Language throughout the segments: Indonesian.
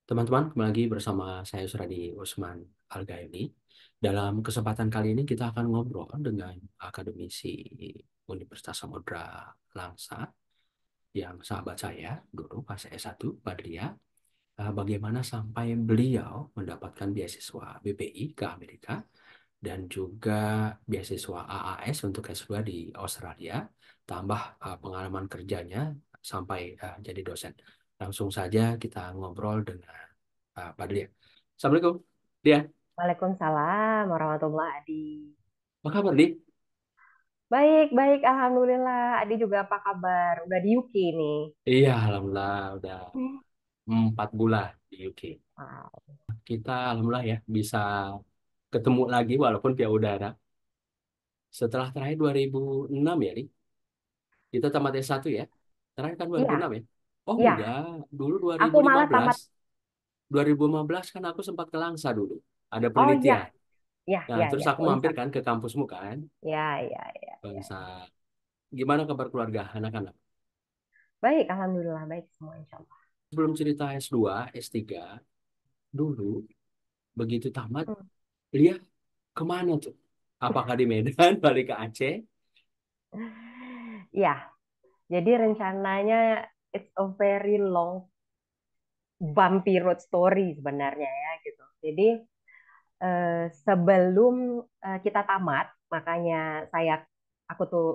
Teman-teman, kembali lagi bersama saya Suradi Usman Al-Gaini. Dalam kesempatan kali ini kita akan ngobrol dengan akademisi Universitas Samudra Langsa yang sahabat saya dulu pas S1, Badria. Bagaimana sampai beliau mendapatkan beasiswa BPI ke Amerika dan juga beasiswa AAS untuk S2 di Australia, tambah pengalaman kerjanya sampai jadi dosen. Langsung saja kita ngobrol dengan Pak Dia. Assalamualaikum, Dia. Waalaikumsalam warahmatullahi Adi. Apa kabar, Di? Baik, baik, Alhamdulillah. Adi juga apa kabar? Udah di UK nih. Iya, alhamdulillah udah Hmm. 4 bulan di UK. Wow. Kita alhamdulillah ya bisa ketemu lagi walaupun via udara. Setelah terakhir 2006 ya, Di. Kita tamat S1 ya. Terakhir kan Iya, 2006 ya. Oh iya. enggak, dulu Aku malah 2015. tamat. 2015 kan aku sempat ke Langsa dulu. Ada Oh penelitian. iya, iya, Nah, iya, terus iya. aku mampir Unsa. kan ke kampusmu kan. Iya, iya, iya, iya. Bangsa. Gimana kabar keluarga anak-anak? Baik, Alhamdulillah. Baik semua, insya Allah. Sebelum cerita S2, S3, dulu begitu tamat, Hmm. Lia kemana tuh? Apakah di Medan, balik ke Aceh? Iya, jadi rencananya it's a very long, bumpy road story sebenarnya ya gitu. Jadi sebelum kita tamat, makanya aku tuh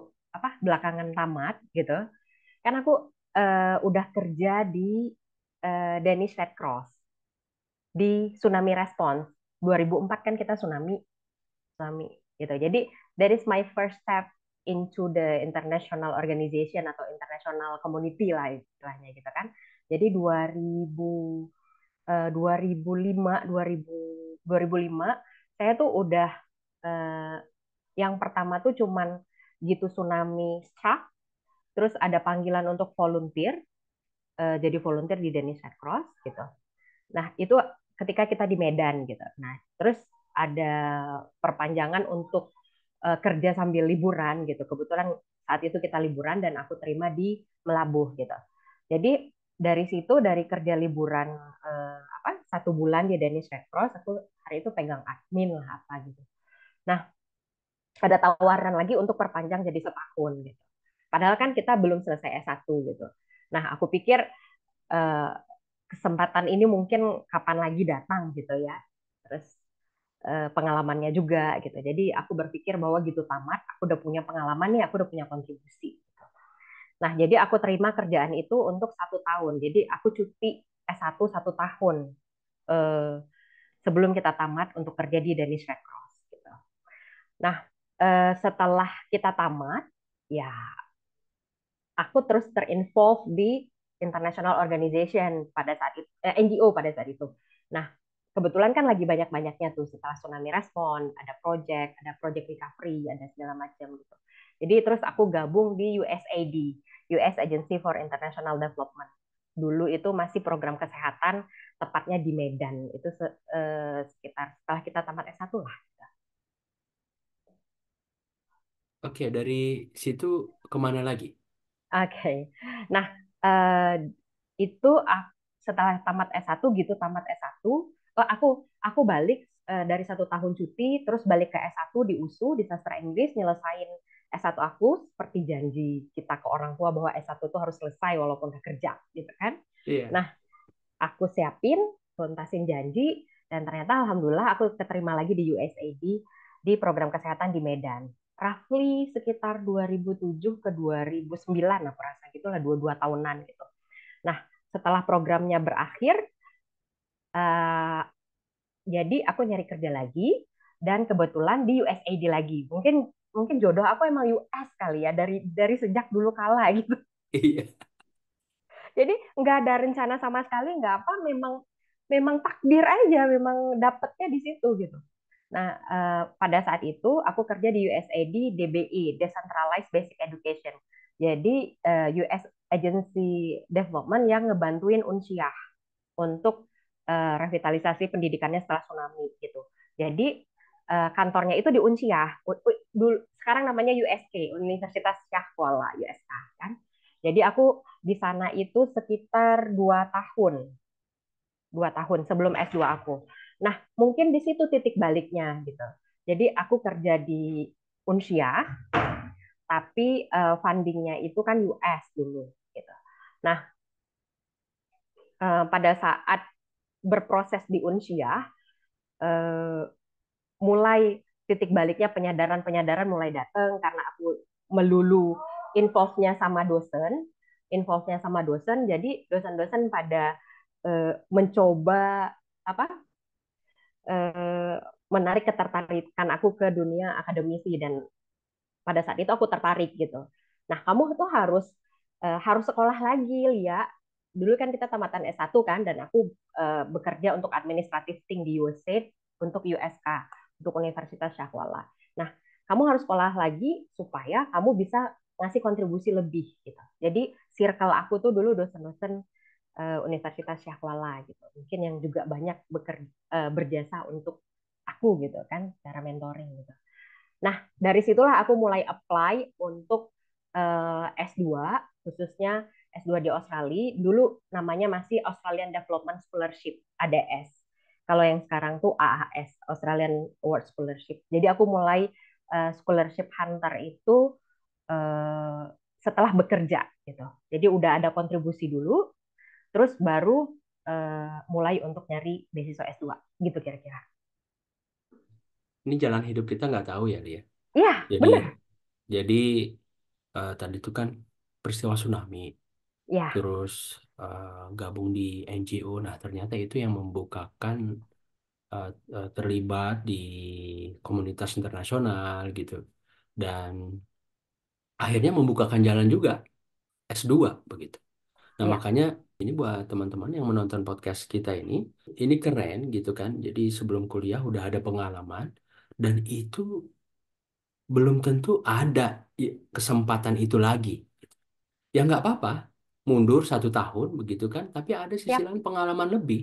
belakangan tamat gitu. Kan aku udah kerja di Danish Red Cross di Tsunami Response. 2004 kan kita tsunami, tsunami gitu. Jadi that is my first step into the international organization atau international community lah istilahnya gitu kan. Jadi 2005 2005 saya tuh udah eh, yang pertama tuh cuman gitu tsunami struck, terus ada panggilan untuk volunteer, jadi volunteer di Danish Red Cross gitu. Nah, itu ketika kita di Medan gitu. Nah, terus ada perpanjangan untuk kerja sambil liburan gitu. Kebetulan saat itu kita liburan dan aku terima di Melabuh gitu. Jadi dari situ, dari kerja liburan 1 bulan di Danish Red Cross, aku hari itu pegang admin lah apa gitu. Nah, ada tawaran lagi untuk perpanjang jadi setahun gitu. Padahal kan kita belum selesai S1 gitu. Nah, aku pikir eh, kesempatan ini mungkin kapan lagi datang gitu ya. Terus pengalamannya juga gitu. Jadi aku berpikir bahwa gitu tamat, aku udah punya pengalaman nih, aku udah punya kontribusi. Nah, jadi aku terima kerjaan itu untuk 1 tahun. Jadi aku cuti S1 1 tahun eh, sebelum kita tamat untuk kerja di Danish Red Cross. Gitu. Nah, setelah kita tamat, ya aku terus terinvolve di international organization pada saat itu, NGO pada saat itu. Nah, kebetulan kan lagi banyak-banyaknya tuh setelah tsunami respon, ada project recovery, ada segala macam gitu. Jadi terus aku gabung di USAID, US Agency for International Development. Dulu itu masih program kesehatan, tepatnya di Medan. Itu sekitar setelah kita tamat S1 lah. Oke, dari situ kemana lagi? Oke. Nah, eh, itu setelah tamat S1 gitu, tamat S1, aku balik dari 1 tahun cuti, terus balik ke S1 di USU, di sastra Inggris, nyelesain S1 aku seperti janji kita ke orang tua bahwa S1 itu harus selesai walaupun udah kerja, gitu kan. Iya. Nah, aku siapin, tuntasin janji, dan ternyata alhamdulillah aku keterima lagi di USAID di program kesehatan di Medan. Roughly sekitar 2007 ke 2009 aku rasa gitu lah, 2 tahunan gitu. Nah, setelah programnya berakhir, uh, jadi aku nyari kerja lagi dan kebetulan di USAID lagi. Mungkin mungkin jodoh aku emang US kali ya dari sejak dulu kala gitu. Iya. Jadi nggak ada rencana sama sekali, nggak apa, memang memang takdir aja, memang dapetnya di situ gitu. Nah, pada saat itu aku kerja di USAID DBE, Decentralized Basic Education. Jadi US Agency Development yang ngebantuin Unsiah untuk revitalisasi pendidikannya setelah tsunami gitu. Jadi kantornya itu di Unsiah. Dulu sekarang namanya USK, Universitas Syah Kuala, USK kan. Jadi aku di sana itu sekitar 2 tahun. 2 tahun sebelum S2 aku. Nah, mungkin di situ titik baliknya gitu. Jadi aku kerja di Unsia, tapi fundingnya itu kan US dulu gitu. Nah, pada saat berproses di Unsia, eh, mulai titik baliknya penyadaran-penyadaran mulai datang karena aku melulu involve-nya sama dosen, jadi dosen-dosen pada mencoba apa eh, menarik ketertarikan aku ke dunia akademisi dan pada saat itu aku tertarik gitu. Nah, kamu tuh harus sekolah lagi, Lia. Dulu kan kita tamatan S1 kan, dan aku bekerja untuk administrative thing di USAID untuk USK, untuk Universitas Syahwala. Nah, kamu harus sekolah lagi supaya kamu bisa ngasih kontribusi lebih gitu. Jadi circle aku tuh dulu dosen-dosen Universitas Syahwala gitu. Mungkin yang juga banyak berjasa untuk aku gitu kan, cara mentoring gitu. Nah, dari situlah aku mulai apply untuk S2, khususnya S2 di Australia. Dulu namanya masih Australian Development Scholarship, ADS. Kalau yang sekarang tuh AAS, Australian Award Scholarship. Jadi aku mulai scholarship hunter itu eh, setelah bekerja gitu. Jadi udah ada kontribusi dulu, terus baru mulai untuk nyari beasiswa S2 gitu kira-kira. Ini jalan hidup kita nggak tahu ya, Lia. Iya, Jadi, bener. jadi tadi itu kan peristiwa tsunami, Ya, terus eh, gabung di NGO. Nah, ternyata itu yang membukakan terlibat di komunitas internasional gitu. Dan akhirnya membukakan jalan juga S2 begitu. Nah, ya. makanya ini buat teman-teman yang menonton podcast kita ini keren gitu kan. Jadi sebelum kuliah udah ada pengalaman dan itu belum tentu ada kesempatan itu lagi. Ya nggak apa-apa, mundur 1 tahun begitu kan. Tapi ada sisi Siap. lain pengalaman lebih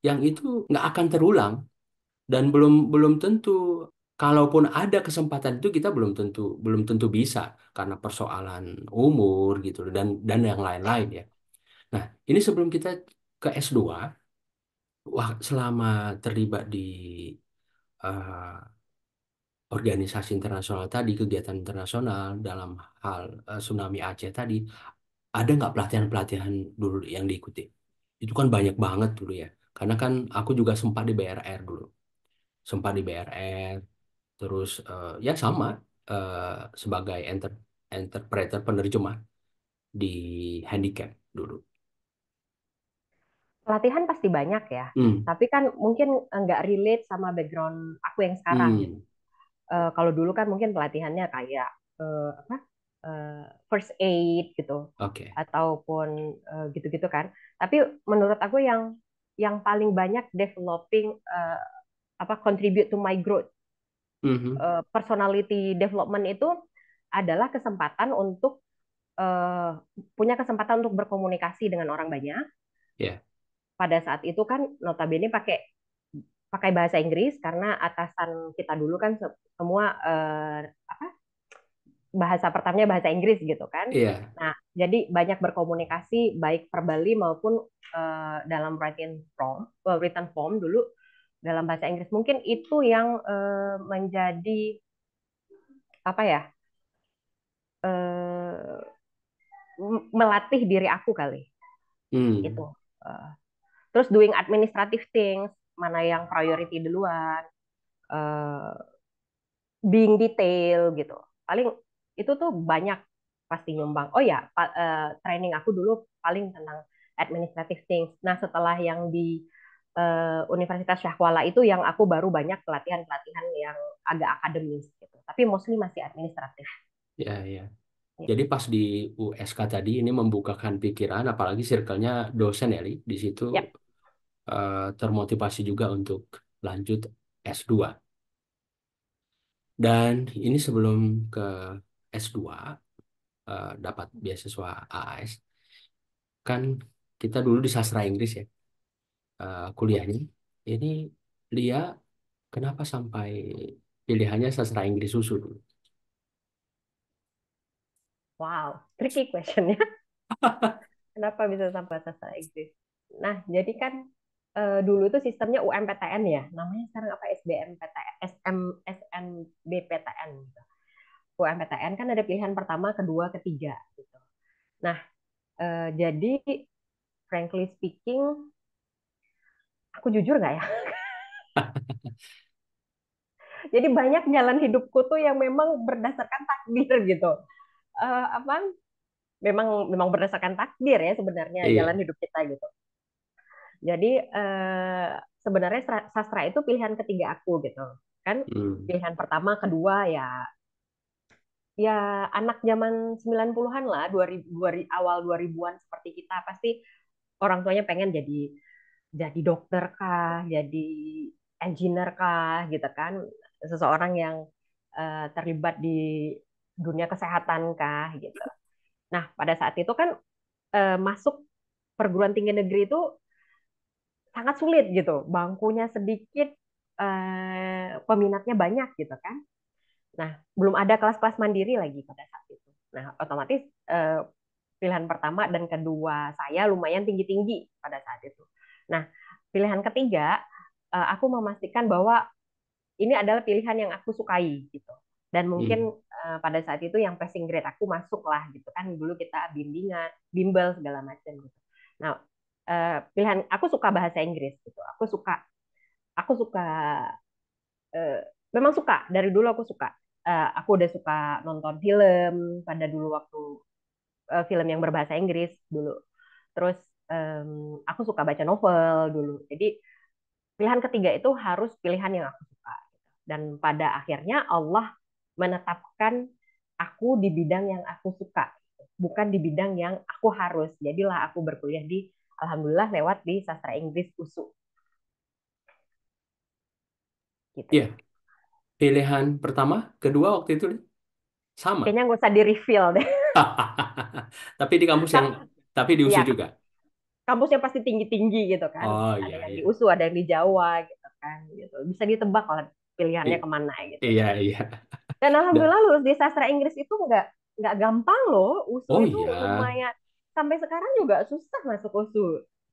yang itu nggak akan terulang dan belum belum tentu. Kalaupun ada kesempatan itu kita belum tentu bisa karena persoalan umur gitu dan yang lain-lain ya. Nah, ini sebelum kita ke S2, wah, selama terlibat di eh, organisasi internasional tadi, kegiatan internasional dalam hal tsunami Aceh tadi, ada nggak pelatihan-pelatihan dulu yang diikuti? Itu kan banyak banget dulu ya. Karena kan aku juga sempat di BRR dulu. Sempat di BRR, terus ya sama sebagai interpreter penerjemah di handicap dulu. Pelatihan pasti banyak ya, Hmm, tapi kan mungkin nggak relate sama background aku yang sekarang gitu. hmm, Kalau dulu kan mungkin pelatihannya kayak apa first aid gitu, oke. ataupun gitu-gitu kan. Tapi menurut aku yang paling banyak developing apa contribute to my growth, Mhm. personality development itu adalah kesempatan untuk eh, punya kesempatan untuk berkomunikasi dengan orang banyak. Ya, Pada saat itu kan notabene pakai pakai bahasa Inggris karena atasan kita dulu kan semua apa bahasa pertamanya bahasa Inggris gitu kan. iya. Nah, jadi banyak berkomunikasi baik verbally maupun dalam written form dulu dalam bahasa Inggris. Mungkin itu yang menjadi apa ya? eh, Melatih diri aku kali itu. Hmm, Eh, Terus doing administrative things, mana yang priority duluan, eh, being detail gitu. Paling itu tuh banyak pasti nyumbang. Oh ya, training aku dulu paling tentang administrative things. Nah, setelah yang di Universitas Syahwala itu yang aku baru banyak pelatihan-pelatihan yang agak akademis gitu. Tapi mostly masih administratif. ya, ya. Ya. Jadi pas di USK tadi ini membukakan pikiran, apalagi circle-nya dosen ya, Li. Di situ Yap. termotivasi juga untuk lanjut S2. Dan ini sebelum ke S2 dapat beasiswa AAS, kan kita dulu di sastra Inggris ya kuliahnya. Ini Lia kenapa sampai pilihannya sastra Inggris susu dulu? Wow, tricky question ya. Kenapa bisa sampai sastra Inggris? Nah, jadi kan dulu itu sistemnya UMPTN ya, namanya sekarang apa SBMPTN, SNBPTN gitu. UMPTN kan ada pilihan pertama, kedua, ketiga gitu. Nah, jadi frankly speaking, aku jujur nggak ya? Jadi banyak jalan hidupku tuh yang memang berdasarkan takdir gitu. Apa? Memang berdasarkan takdir ya sebenarnya jalan Iya. hidup kita gitu. Jadi sebenarnya sastra itu pilihan ketiga aku gitu. Kan Hmm. pilihan pertama, kedua ya anak zaman 90-an lah, 2000, awal 2000-an seperti kita pasti orang tuanya pengen jadi dokter kah, jadi engineer kah gitu kan. Seseorang yang terlibat di dunia kesehatan kah gitu. Nah, pada saat itu kan masuk perguruan tinggi negeri itu sangat sulit gitu. Bangkunya sedikit, peminatnya banyak gitu kan. Nah, belum ada kelas-kelas mandiri lagi pada saat itu. Nah, otomatis eh, pilihan pertama dan kedua saya lumayan tinggi-tinggi pada saat itu. Nah, pilihan ketiga, aku memastikan bahwa ini adalah pilihan yang aku sukai gitu. Dan Hmm. mungkin pada saat itu yang passing grade aku masuk lah gitu kan. Dulu kita bimbingan, bimbel segala macam gitu. Nah, pilihan aku suka bahasa Inggris gitu. Aku suka memang suka dari dulu aku suka. Aku udah suka nonton film pada dulu waktu film yang berbahasa Inggris dulu. Terus aku suka baca novel dulu. Jadi pilihan ketiga itu harus pilihan yang aku suka. Dan pada akhirnya Allah menetapkan aku di bidang yang aku suka, bukan di bidang yang aku harus. Jadilah aku berkuliah di, alhamdulillah lewat di sastra Inggris USU gitu. Iya. Pilihan pertama, kedua waktu itu sama. Kayaknya nggak usah di reveal deh. Tapi di kampus yang, tapi di USU Ya, juga. kampusnya pasti tinggi-tinggi gitu kan. Oh Ada iya yang di iya. USU, ada yang di Jawa gitu kan. Gitu. Bisa ditebak lah pilihannya I- kemana gitu. Iya iya. Dan Da- alhamdulillah lulus di sastra Inggris itu nggak gampang loh. USU Oh itu iya, lumayan, sampai sekarang juga susah masuk USU.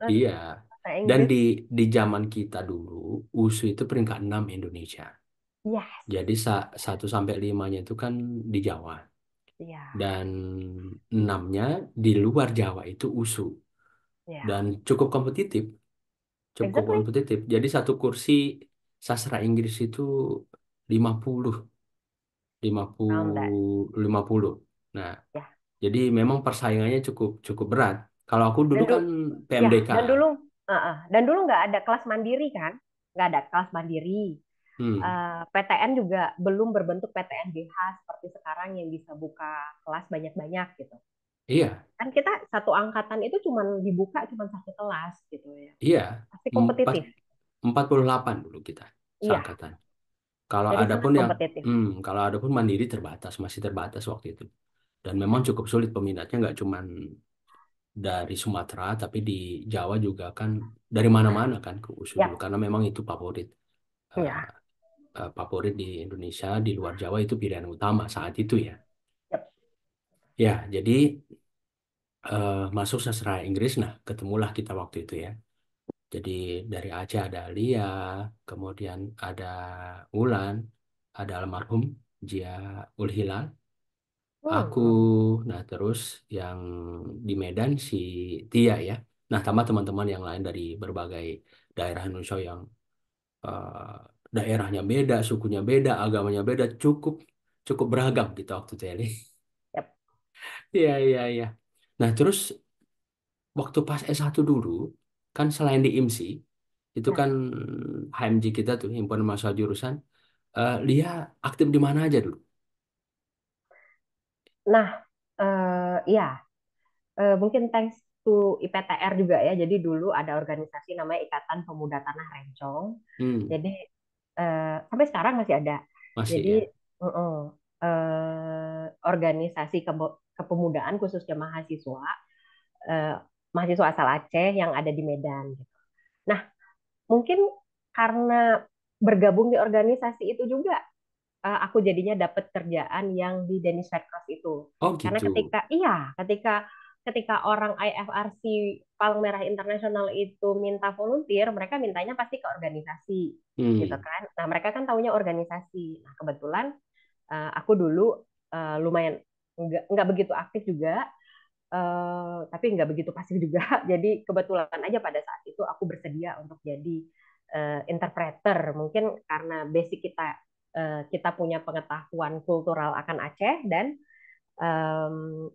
Nah, iya. sastra Dan Inggris, di zaman kita dulu, USU itu peringkat 6 Indonesia. yes, Jadi 1 sampai 5-nya itu kan di Jawa. ya, Dan 6-nya di luar Jawa itu USU. Dan ya, cukup kompetitif, cukup exactly, kompetitif. Jadi satu kursi sastra Inggris itu 50, lima around that, puluh 50. Nah, ya. jadi memang persaingannya cukup cukup berat. Kalau aku Dan dulu dulu, kan ya, PMDK. dan dulu nggak ada kelas mandiri kan, nggak ada kelas mandiri. Hmm, PTN juga belum berbentuk PTN BH seperti sekarang yang bisa buka kelas banyak-banyak gitu. iya, Kan kita satu angkatan itu dibuka cuma satu kelas gitu ya. iya. Pasti Empat, kompetitif. 48 dulu kita Iya, seangkatan. Kalau jadi ada sangat pun yang, kompetitif. kalau ada pun mandiri terbatas, masih terbatas waktu itu. Dan memang cukup sulit peminatnya, nggak cuman dari Sumatera, tapi di Jawa juga kan dari mana-mana kan ke USU dulu, Ya, karena memang itu favorit. Eh, ya, favorit di Indonesia, di luar Jawa itu pilihan utama saat itu ya. ya. Ya, jadi masuk sastra Inggris, nah ketemulah kita waktu itu ya. Jadi dari Aceh ada Lia, kemudian ada Ulan, ada almarhum Jia Ul Hilal, aku, Hmm. nah terus yang di Medan si Tia ya. Nah, tambah teman-teman yang lain dari berbagai daerah Indonesia yang eh, daerahnya beda, sukunya beda, agamanya beda, cukup cukup beragam gitu waktu itu ya. Li. Yap. Iya, iya, iya. Nah, terus waktu pas S1 dulu, kan selain di IMSI, itu Ya. kan HMJ kita tuh, Himpunan Mahasiswa Jurusan, Lia aktif di mana aja dulu? Nah, iya, mungkin thanks to IPTR juga ya. Jadi dulu ada organisasi namanya Ikatan Pemuda Tanah Rencong. Hmm, Jadi sampai sekarang masih ada. masih Jadi ya. organisasi kepemudaan khususnya eh, mahasiswa asal Aceh yang ada di Medan. Nah, mungkin karena bergabung di organisasi itu juga aku jadinya dapat kerjaan yang di Danish Red Cross itu. Oh Karena gitu. ketika ketika orang IFRC Palang Merah Internasional itu minta volunteer, mereka mintanya pasti ke organisasi, gitu Hmm. kan. Nah, mereka kan taunya organisasi. Nah, kebetulan aku dulu lumayan nggak begitu aktif juga, tapi nggak begitu pasif juga. Jadi kebetulan aja pada saat itu aku bersedia untuk jadi interpreter. Mungkin karena basic kita punya pengetahuan kultural akan Aceh dan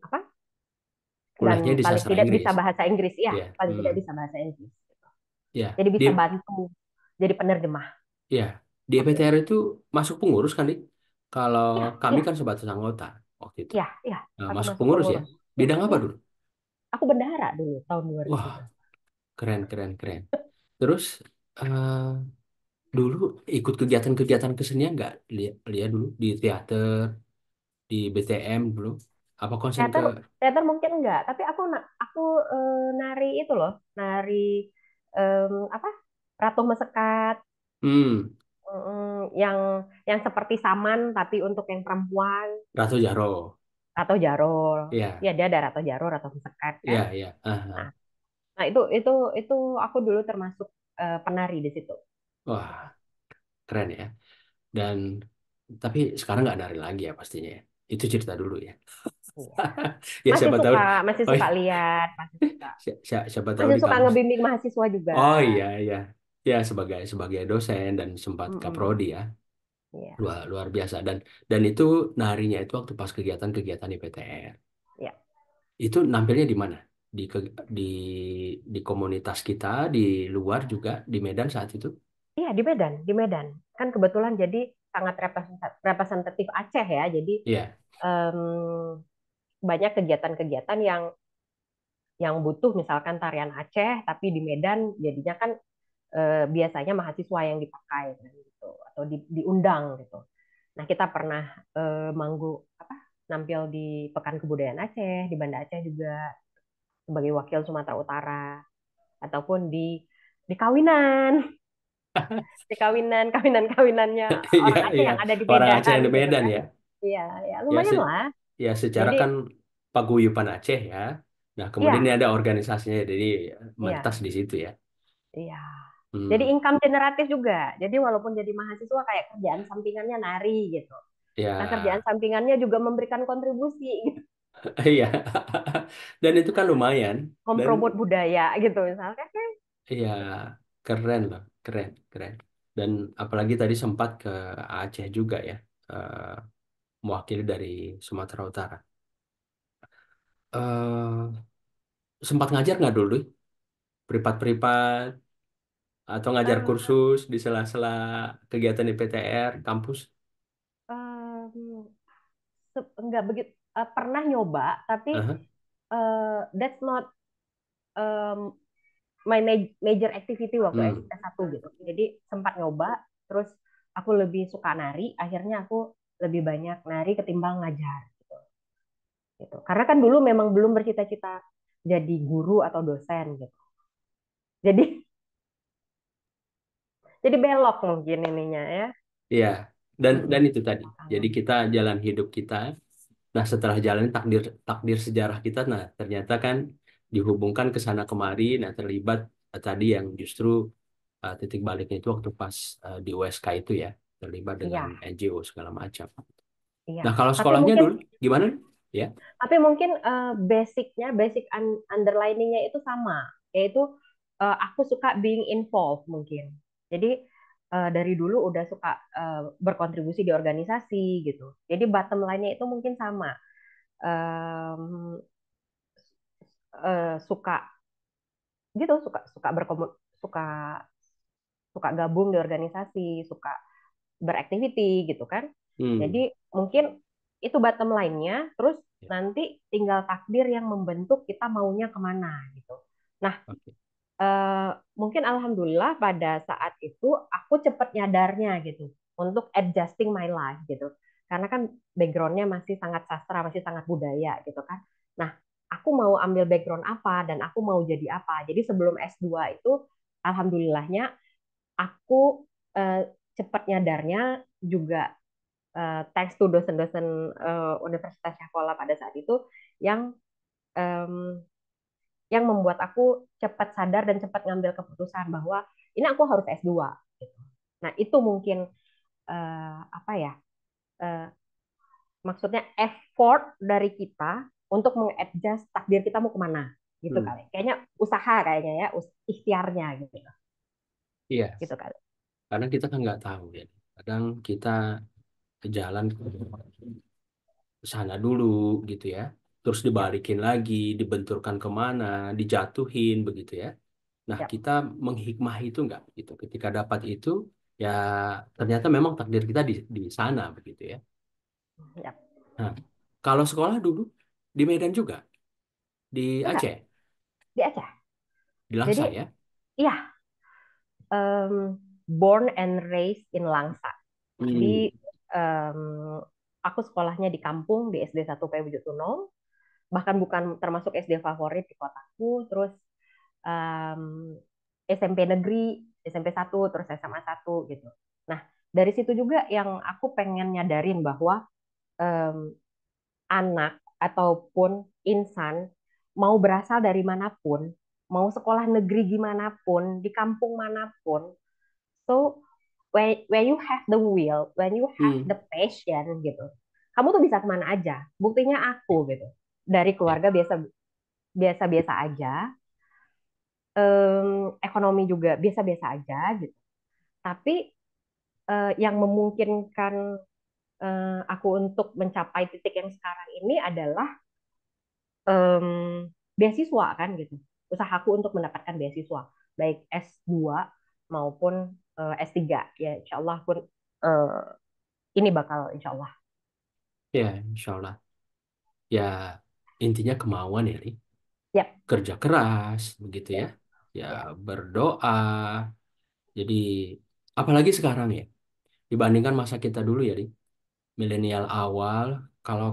apa Kuliahnya di paling sastra tidak bisa Inggris. bahasa Inggris, ya Ya. paling Hmm. tidak bisa bahasa Inggris. Ya. Jadi bisa Di bantu jadi penerjemah ya, di waktu EPTR itu. itu masuk pengurus kan, Dik? Kalau Iya, kami iya, kan sebatas anggota waktu itu. iya, iya. Nah, Aku masuk masuk pengurus ya. pengurus. Iya, Bidang apa iya. dulu? Aku bendahara dulu tahun Wah, 2000. keren, keren, keren. Terus eh, dulu ikut kegiatan-kegiatan kesenian nggak? Lihat dulu di teater, di BTM dulu. Apa konsen ke? Teater teater mungkin enggak, tapi aku nari itu loh, nari apa? Ratu Mesekat, Hmm, yang seperti Saman tapi untuk yang perempuan, Ratu Jaro. atau Jaro. Ya, Ya, dia ada Ratu Jaro, Ratu Mesekat kan. ya, ya. Nah, Aha. nah itu aku dulu termasuk penari di situ. Wah, keren ya. Dan tapi sekarang nggak nari lagi ya pastinya ya. Itu cerita dulu ya. Iya. Ya Masih siapa tahu. suka, masih Oh suka iya, lihat, siapa tahu masih di suka kampus. ngebimbing mahasiswa juga. Oh iya, iya. Ya sebagai sebagai dosen dan sempat Mm-mm. kaprodi ya. Iya, Luar luar biasa dan itu narinya itu waktu pas kegiatan-kegiatan IPTR. iya. Itu nampilnya di mana? Di di di komunitas kita, di luar juga, di Medan saat itu. Iya, di Medan, di Medan. Kan kebetulan jadi sangat representatif Aceh ya. Jadi Iya. em, banyak kegiatan-kegiatan yang butuh misalkan tarian Aceh, tapi di Medan jadinya kan biasanya mahasiswa yang dipakai kan, gitu, atau diundang gitu. Nah, kita pernah apa nampil di Pekan Kebudayaan Aceh, di Banda Aceh juga sebagai wakil Sumatera Utara, ataupun di kawinan, kawinannya Iya, orang Aceh iya. yang ada di Orang Aceh Medan yang di gitu Medan kan. ya. Iya, ya Ya, lumayan lah. ya secara Jadi kan paguyuban Aceh ya. Nah, kemudian ini iya, ada organisasinya, jadi mentas iya, di situ ya. iya. Jadi Hmm, income generatif juga. Jadi walaupun jadi mahasiswa kayak kerjaan sampingannya nari gitu. Nah, kerjaan ya, sampingannya juga memberikan kontribusi gitu. iya. Dan itu kan lumayan. Dan Mempromot budaya gitu misalkan. iya, keren loh, keren, keren. Dan apalagi tadi sempat ke Aceh juga ya, eh, mewakili dari Sumatera Utara. Sempat ngajar nggak dulu? Privat-privat atau ngajar Eh, kursus di sela-sela kegiatan di PTR kampus? em, nggak begitu, pernah nyoba tapi Aha. that's not em, my major activity waktu Hmm. S1 gitu. Jadi sempat nyoba, terus aku lebih suka nari, akhirnya aku lebih banyak nari ketimbang ngajar gitu. Gitu. Karena kan dulu memang belum bercita-cita jadi guru atau dosen gitu. Jadi jadi belok mungkin ininya ya. Iya, dan Mm-mm. itu tadi. Jadi kita jalan hidup kita. Nah, setelah jalan takdir takdir sejarah kita, nah ternyata kan dihubungkan ke sana kemari. Nah, terlibat tadi yang justru titik baliknya itu waktu pas di USK itu ya, terlibat dengan Iya, NGO segala macam. iya. Nah, kalau Tapi sekolahnya mungkin dulu gimana? Ya, basic underliningnya itu sama, yaitu aku suka being involved mungkin. Jadi dari dulu udah suka berkontribusi di organisasi gitu. Jadi bottom line-nya itu mungkin sama. Em, suka gitu, suka suka suka suka gabung di organisasi, suka beraktiviti gitu kan. hmm, Jadi mungkin itu bottom line-nya, terus ya, nanti tinggal takdir yang membentuk kita maunya kemana gitu. Nah, oke. mungkin alhamdulillah pada saat itu aku cepat nyadarnya gitu untuk adjusting my life gitu. Karena kan backgroundnya masih sangat sastra, masih sangat budaya gitu kan. Nah, aku mau ambil background apa dan aku mau jadi apa. Jadi sebelum S2 itu alhamdulillahnya aku cepat nyadarnya juga thanks to dosen-dosen Universitas Syahkola pada saat itu yang em, yang membuat aku cepat sadar dan cepat ngambil keputusan bahwa ini aku harus S2 gitu. Nah, itu mungkin apa ya? eh, Maksudnya effort dari kita untuk mengadjust takdir kita mau kemana gitu Hmm, kali. Kayaknya usaha kayaknya ya, ikhtiarnya gitu. iya, Gitu kali. karena kita kan nggak tahu ya. Kadang kita jalan ke sana dulu gitu ya, terus Yap, dibalikin lagi, dibenturkan kemana, dijatuhin begitu ya. Nah, yap, kita menghikmah itu nggak gitu. Ketika dapat itu, ya ternyata memang takdir kita di sana begitu ya. yap. Nah, kalau sekolah dulu di Medan juga, di Enggak, Aceh, di Aceh. di Jadi, Langsa ya. iya, born and raised in Langsa. Hmm. Jadi, em, aku sekolahnya di kampung di SD 1 P Tunom, bahkan bukan termasuk SD favorit di kotaku. Terus SMP negeri, SMP 1, terus SMA 1 gitu. Nah, dari situ juga yang aku pengen nyadarin bahwa em, anak ataupun insan mau berasal dari manapun, mau sekolah negeri gimana pun, di kampung manapun, so when you have the will, when you have Hmm. the passion gitu, kamu tuh bisa kemana aja. Buktinya aku gitu, dari Ya. keluarga biasa biasa biasa aja, ekonomi juga biasa-biasa aja gitu. Tapi yang memungkinkan aku untuk mencapai titik yang sekarang ini adalah em, beasiswa kan gitu. Usahaku untuk mendapatkan beasiswa, baik S2 maupun S3. Ya, insya Allah pun eh, ini bakal insya Allah. Ya, insya Allah. Ya, intinya kemauan ya, Li. Yap, Kerja keras, begitu ya. yap, Ya, yap. berdoa. Jadi, apalagi sekarang ya, dibandingkan masa kita dulu ya, Li. Milenial awal, kalau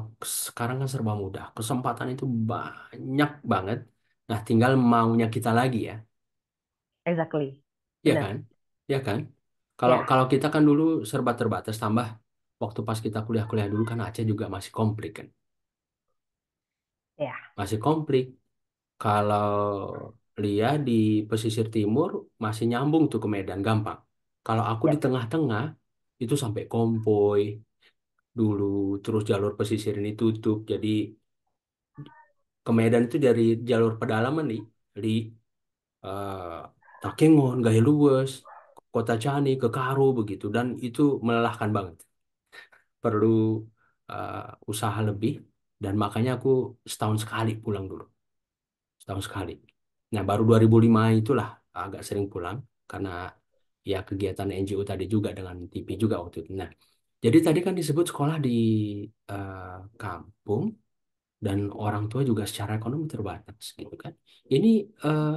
sekarang kan serba mudah. Kesempatan itu banyak banget. Nah, tinggal maunya kita lagi ya. Exactly. Iya kan? Benar. Iya kan? Kalau Ya, kalau kita kan dulu serba terbatas, tambah waktu pas kita kuliah-kuliah dulu kan Aceh juga masih komplik kan. ya, Masih komplik. Kalau Lia di pesisir timur masih nyambung tuh ke Medan gampang. Kalau aku di yap. tengah-tengah itu sampai Konvoy dulu, terus jalur pesisir ini tutup. Jadi ke Medan itu dari jalur pedalaman nih, di eh, Takengon, Gayo Kota Cani, ke Karo begitu, dan itu melelahkan banget. Perlu usaha lebih, dan makanya aku setahun sekali pulang dulu, setahun sekali. Nah, baru 2005 itulah agak sering pulang karena ya kegiatan NGO tadi juga dengan TV juga waktu itu. Nah, jadi tadi kan disebut sekolah di eh, kampung dan orang tua juga secara ekonomi terbatas gitu kan. Ini eh,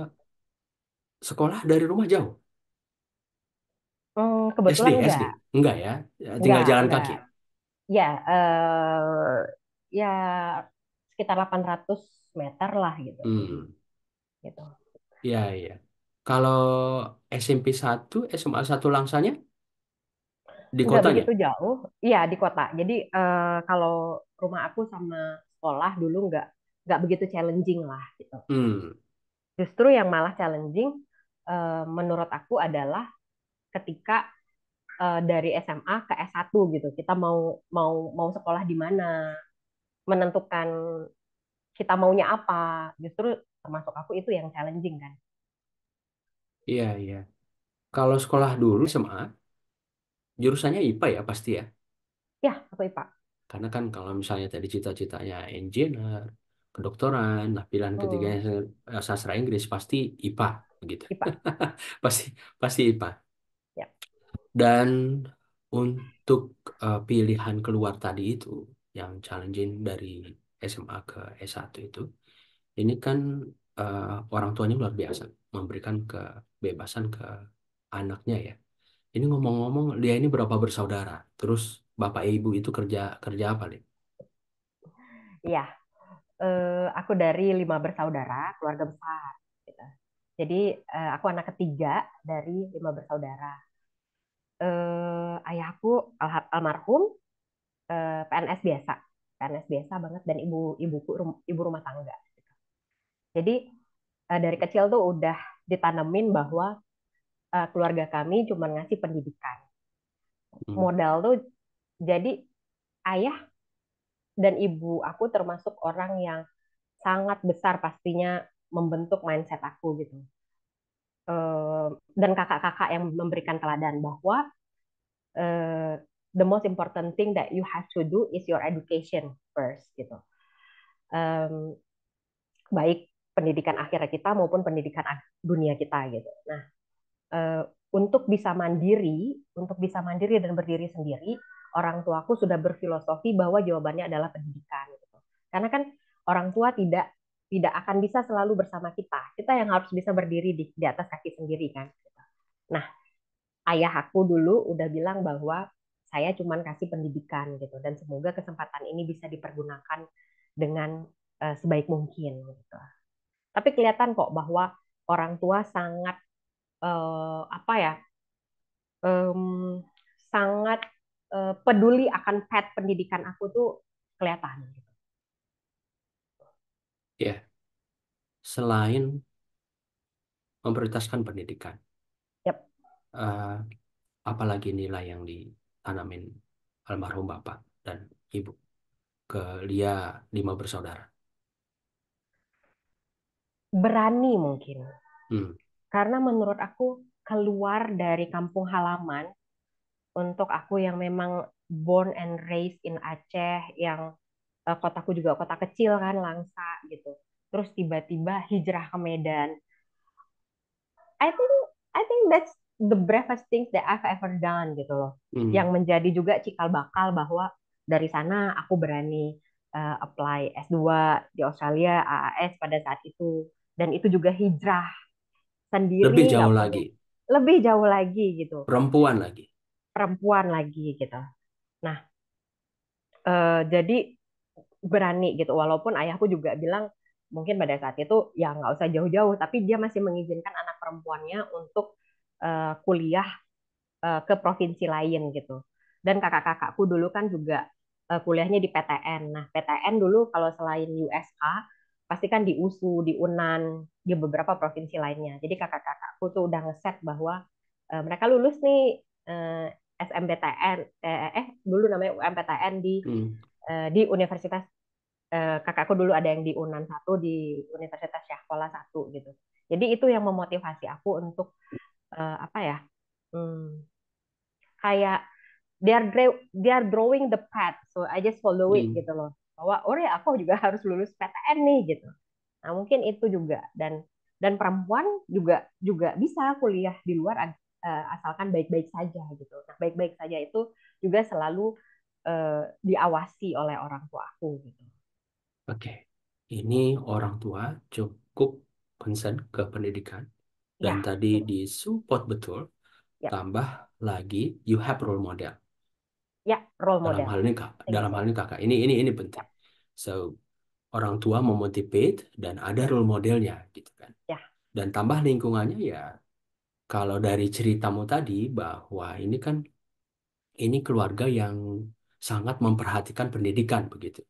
sekolah dari rumah jauh. SD, Kebetulan SD. Enggak ya, tinggal enggak, jalan enggak. kaki. Ya, ya sekitar 800 meter lah gitu. Hmm, Gitu. iya, iya. Kalau SMP 1, SMA 1 Langsanya di Nggak kotanya? begitu jauh. Iya, di kota. Jadi kalau rumah aku sama sekolah dulu nggak begitu challenging lah gitu. Hmm, Justru yang malah challenging menurut aku adalah ketika dari SMA ke S1 gitu. Kita mau mau mau sekolah di mana, menentukan kita maunya apa. Justru termasuk aku itu yang challenging kan. iya, iya. Kalau sekolah dulu SMA, jurusannya IPA ya pasti ya. Ya, aku IPA. Karena kan kalau misalnya tadi cita-citanya engineer, kedokteran, nah pilihan ketiganya Hmm, sastra Inggris pasti IPA begitu. IPA. Pasti pasti IPA. Ya. Dan untuk pilihan keluar tadi itu yang challenging dari SMA ke S1 itu, ini kan orang tuanya luar biasa memberikan kebebasan ke anaknya ya. Ini ngomong-ngomong, dia ini berapa bersaudara? Terus bapak ibu itu kerja kerja apa nih? Iya, aku dari 5 bersaudara, keluarga besar. Gitu. Jadi aku anak ketiga dari 5 bersaudara. Ayahku almarhum PNS biasa, PNS biasa banget dan ibuku ibu rumah tangga. Jadi dari kecil tuh udah ditanemin bahwa keluarga kami cuma ngasih pendidikan. Hmm. Modal tuh jadi ayah dan ibu aku termasuk orang yang sangat besar pastinya membentuk mindset aku gitu. Eh, dan kakak-kakak yang memberikan teladan bahwa eh, the most important thing that you have to do is your education first gitu. Em, Baik pendidikan akhirat kita maupun pendidikan dunia kita gitu. Nah, eh, untuk bisa mandiri dan berdiri sendiri, orang tuaku sudah berfilosofi bahwa jawabannya adalah pendidikan gitu. Karena kan orang tua tidak tidak akan bisa selalu bersama kita. Kita yang harus bisa berdiri di atas kaki sendiri kan. Nah, ayah aku dulu udah bilang bahwa saya cuman kasih pendidikan gitu dan semoga kesempatan ini bisa dipergunakan dengan sebaik mungkin gitu. Tapi kelihatan kok bahwa orang tua sangat apa ya em, sangat peduli akan pet pendidikan aku tuh kelihatan gitu. Ya, selain memprioritaskan pendidikan, Yap. eh, apalagi nilai yang ditanamin almarhum bapak dan ibu ke Lia lima bersaudara? Berani mungkin. Hmm. Karena menurut aku keluar dari kampung halaman untuk aku yang memang born and raised in Aceh yang kotaku juga kota kecil kan Langsa gitu. Terus tiba-tiba hijrah ke Medan. I think I think that's the bravest things that I've ever done gitu loh. Yang Hmm. menjadi juga cikal bakal bahwa dari sana aku berani apply S2 di Australia AAS pada saat itu dan itu juga hijrah Lebih sendiri jauh nggak perlu lagi, lebih jauh lagi gitu perempuan lagi. perempuan lagi gitu. Nah, jadi berani gitu walaupun ayahku juga bilang mungkin pada saat itu ya nggak usah jauh-jauh tapi dia masih mengizinkan anak perempuannya untuk kuliah ke provinsi lain gitu dan kakak-kakakku dulu kan juga kuliahnya di PTN. Nah PTN dulu kalau selain USK pasti kan di USU di UNAN di beberapa provinsi lainnya jadi kakak-kakakku tuh udah ngeset bahwa mereka lulus nih eh, SMPTN dulu namanya UMPTN Hmm. di universitas kakakku dulu ada yang di UNAN satu di Universitas Syahkola satu gitu. Jadi itu yang memotivasi aku untuk apa ya? Hmm, kayak they are drawing the path, so I just follow it Hmm. gitu loh. Bahwa oh ya aku juga harus lulus PTN nih gitu. Nah mungkin itu juga dan perempuan juga juga bisa kuliah di luar asalkan baik-baik saja gitu. Nah baik-baik saja itu juga selalu diawasi oleh orang tua aku gitu. Oke, ini orang tua cukup concern ke pendidikan dan Ya, tadi disupport betul. ya, Tambah lagi, you have role model. ya, role Dalam hal model. ini Thank dalam hal you. ini kakak, ini Ya, penting. So, orang tua memotivate dan ada ya, role modelnya gitu kan. ya, Dan tambah lingkungannya ya, kalau dari ceritamu tadi bahwa ini keluarga yang sangat memperhatikan pendidikan begitu.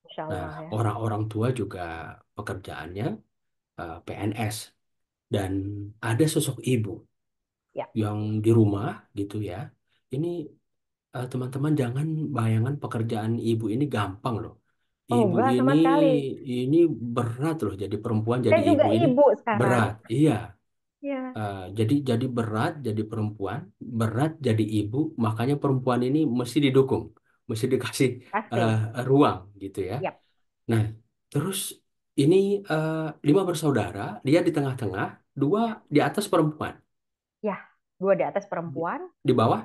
Insya Nah, Allah ya. orang-orang tua juga pekerjaannya PNS dan ada sosok ibu Ya. yang di rumah gitu ya. Ini teman-teman jangan bayangan pekerjaan ibu ini gampang loh. Ibu Enggak ini sama sekali. ini berat loh. Jadi perempuan jadi Saya ibu juga ini ibu sekarang. berat. Iya. Ya, Jadi berat jadi perempuan, berat jadi ibu. Makanya perempuan ini mesti didukung, mesti dikasih eh, pasti. ruang gitu ya. Ya, Nah, terus ini eh, lima bersaudara, dia di tengah-tengah, dua ya, di atas perempuan, ya. Dua di atas di, perempuan, di bawah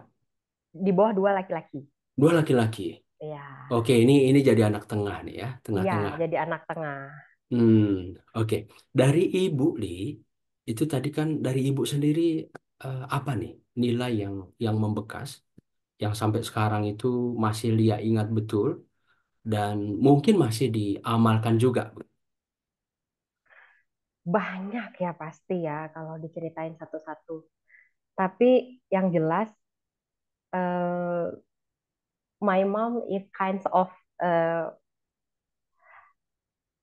di bawah dua laki-laki. dua laki-laki. Ya, Oke, ini jadi anak tengah nih ya, iya, tengah-tengah. jadi anak tengah. Hmm, oke. Dari ibu Li, itu tadi kan dari ibu sendiri apa nih nilai yang membekas, yang sampai sekarang itu masih Lia ingat betul dan mungkin masih diamalkan juga. Banyak ya pasti ya kalau diceritain satu-satu. Tapi yang jelas, eh, my mom is kinds of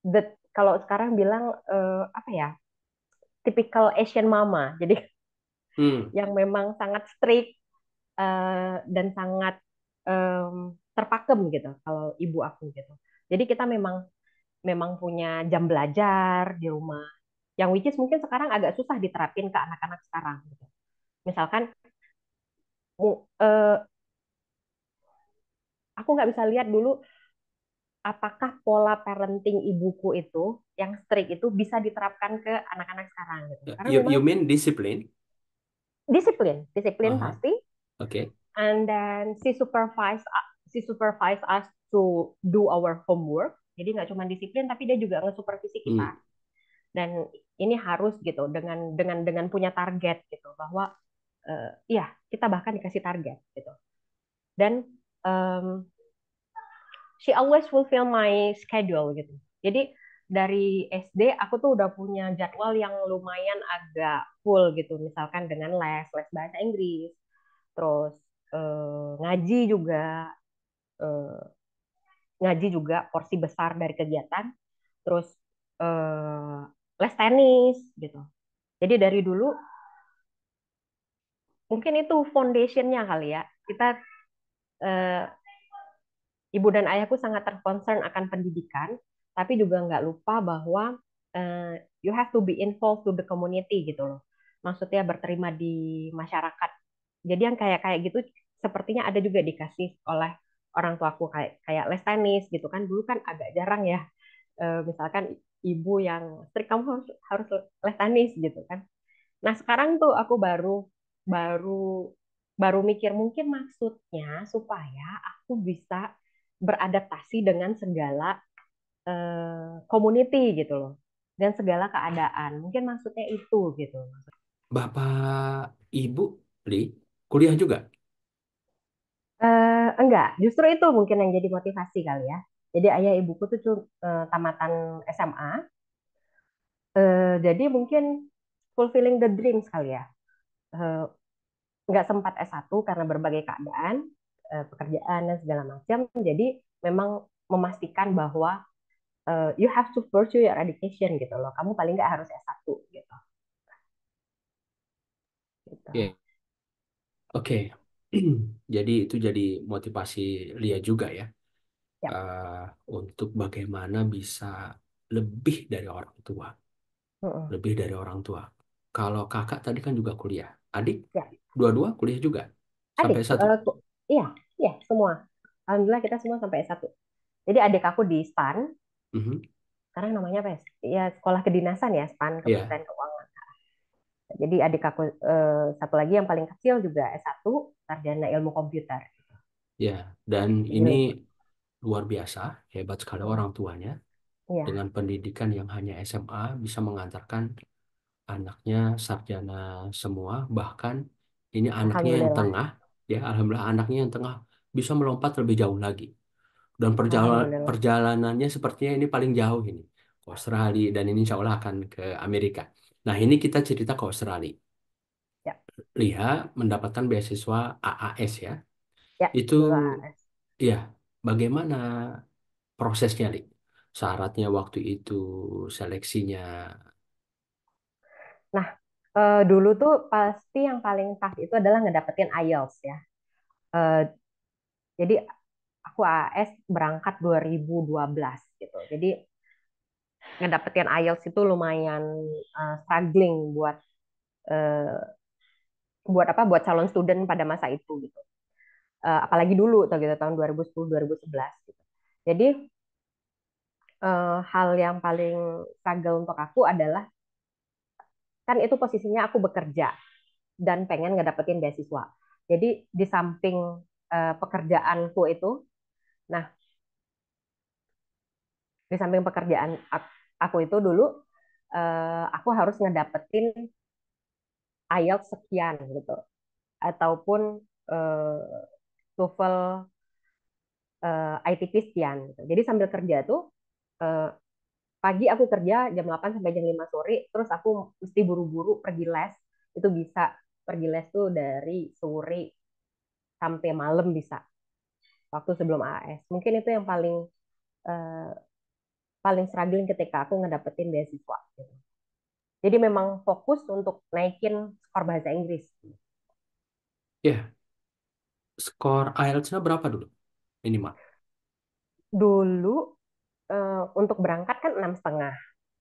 the kalau sekarang bilang apa ya, typical Asian mama. Jadi Hmm, yang memang sangat strict dan sangat terpakem gitu kalau ibu aku gitu. Jadi kita memang memang punya jam belajar di rumah. Yang which is mungkin sekarang agak susah diterapin ke anak-anak sekarang gitu. Misalkan aku nggak bisa lihat dulu apakah pola parenting ibuku itu yang strict itu bisa diterapkan ke anak-anak sekarang gitu. Karena memang you mean discipline? disiplin, disiplin Aha, pasti. oke. And then she supervise us to do our homework. Jadi nggak cuma disiplin, tapi dia juga nge-supervisi kita. Hmm. Dan ini harus gitu dengan punya target gitu bahwa iya kita bahkan dikasih target gitu. Dan um, she always fulfill my schedule gitu. Jadi dari SD aku tuh udah punya jadwal yang lumayan agak full gitu. Misalkan dengan les bahasa Inggris, terus ngaji juga, eh, ngaji juga porsi besar dari kegiatan, terus eh, les tenis gitu. Jadi dari dulu mungkin itu foundationnya kali ya. Kita eh, ibu dan ayahku sangat terconcern akan pendidikan, tapi juga nggak lupa bahwa you have to be involved to the community gitu loh. Maksudnya berterima di masyarakat. Jadi yang kayak kayak gitu sepertinya ada juga dikasih oleh orang tuaku kayak kayak les tenis gitu kan. Dulu kan agak jarang ya. Misalkan ibu yang strict kamu harus harus les tenis gitu kan. Nah, sekarang tuh aku baru baru baru mikir mungkin maksudnya supaya aku bisa beradaptasi dengan segala community gitu loh dan segala keadaan. Mungkin maksudnya itu gitu. Bapak Ibu Li kuliah juga? Enggak, justru itu mungkin yang jadi motivasi kali ya. Jadi ayah ibuku tuh tamatan SMA, jadi mungkin fulfilling the dreams kali ya. Eh, nggak sempat S1 karena berbagai keadaan, pekerjaan dan segala macam. Jadi memang memastikan bahwa you have to pursue your education gitu loh. Kamu paling nggak harus S1 gitu. Gitu. Oke. Oke. Jadi itu jadi motivasi Lia juga ya, Ya, eh, untuk bagaimana bisa lebih dari orang tua, mm-mm. lebih dari orang tua. Kalau kakak tadi kan juga kuliah, adik Ya. dua-dua kuliah juga Adik, sampai satu. iya, iya semua. Alhamdulillah kita semua sampai S1. Jadi adik aku di SPAN, Mhm. sekarang namanya apa ya? Ya sekolah kedinasan ya, SPAN Ya, Kementerian Keuangan. Jadi adik aku satu lagi yang paling kecil juga S1, sarjana ilmu komputer. ya. Dan Jadi ini lingkup. luar biasa, hebat sekali Mm, orang tuanya iya, dengan pendidikan yang hanya SMA bisa mengantarkan anaknya sarjana semua, bahkan ini anaknya yang alhamdulillah. tengah, ya alhamdulillah anaknya yang tengah bisa melompat lebih jauh lagi. Dan Alhamdulillah. perjalanannya sepertinya ini paling jauh ini ke Australia dan ini insya Allah akan ke Amerika. Nah ini kita cerita ke Australia. Ya, Lihat mendapatkan beasiswa AAS ya. ya, Itu dulu AS. ya bagaimana prosesnya, Li? Syaratnya waktu itu, seleksinya. Nah, dulu tuh pasti yang paling tough itu adalah ngedapetin IELTS ya. Eh, jadi aku AS berangkat 2012 gitu. Jadi ngedapetin IELTS itu lumayan struggling eh, buat apa? Buat calon student pada masa itu gitu. Apalagi dulu tuh gitu tahun 2010 2011 gitu. Jadi hal yang paling struggle untuk aku adalah kan itu posisinya aku bekerja dan pengen ngedapetin beasiswa. Jadi di samping pekerjaanku itu, nah di samping pekerjaan aku itu dulu, aku harus ngedapetin IELTS sekian gitu, ataupun eh, TOEFL ITP sekian gitu. Jadi sambil kerja tuh eh, pagi aku kerja jam 8 sampai jam 5 sore, terus aku mesti buru-buru pergi les. Itu bisa pergi les tuh dari sore sampai malam bisa waktu sebelum AS. Mungkin itu yang paling eh, paling struggling ketika aku ngedapetin beasiswa. Gitu. Jadi memang fokus untuk naikin skor bahasa Inggris. Ya, skor IELTS-nya berapa dulu minimal? Dulu untuk berangkat kan 6,5.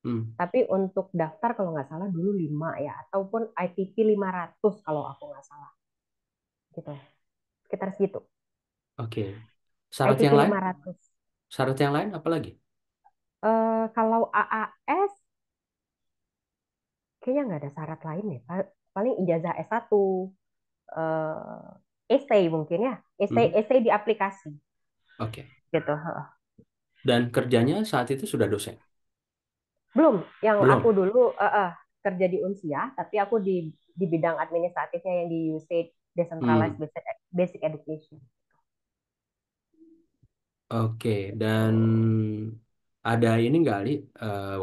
Hmm, Tapi untuk daftar kalau nggak salah dulu 5 ya. Ataupun ITP 500 kalau aku nggak salah. Gitu. Sekitar segitu. oke. Syarat ITP yang lain? 500. Syarat yang lain apa lagi? Kalau AAS kayaknya nggak ada syarat lain ya. Paling ijazah S1, essay mungkin ya. Hmm, Essay di aplikasi oke. gitu. Dan kerjanya saat itu sudah dosen? Belum, yang aku Belum. dulu kerja di Unsia, tapi aku di bidang administratifnya yang di USAID Decentralized Hmm, Basic Education. oke. Dan ada ini nggak, Li?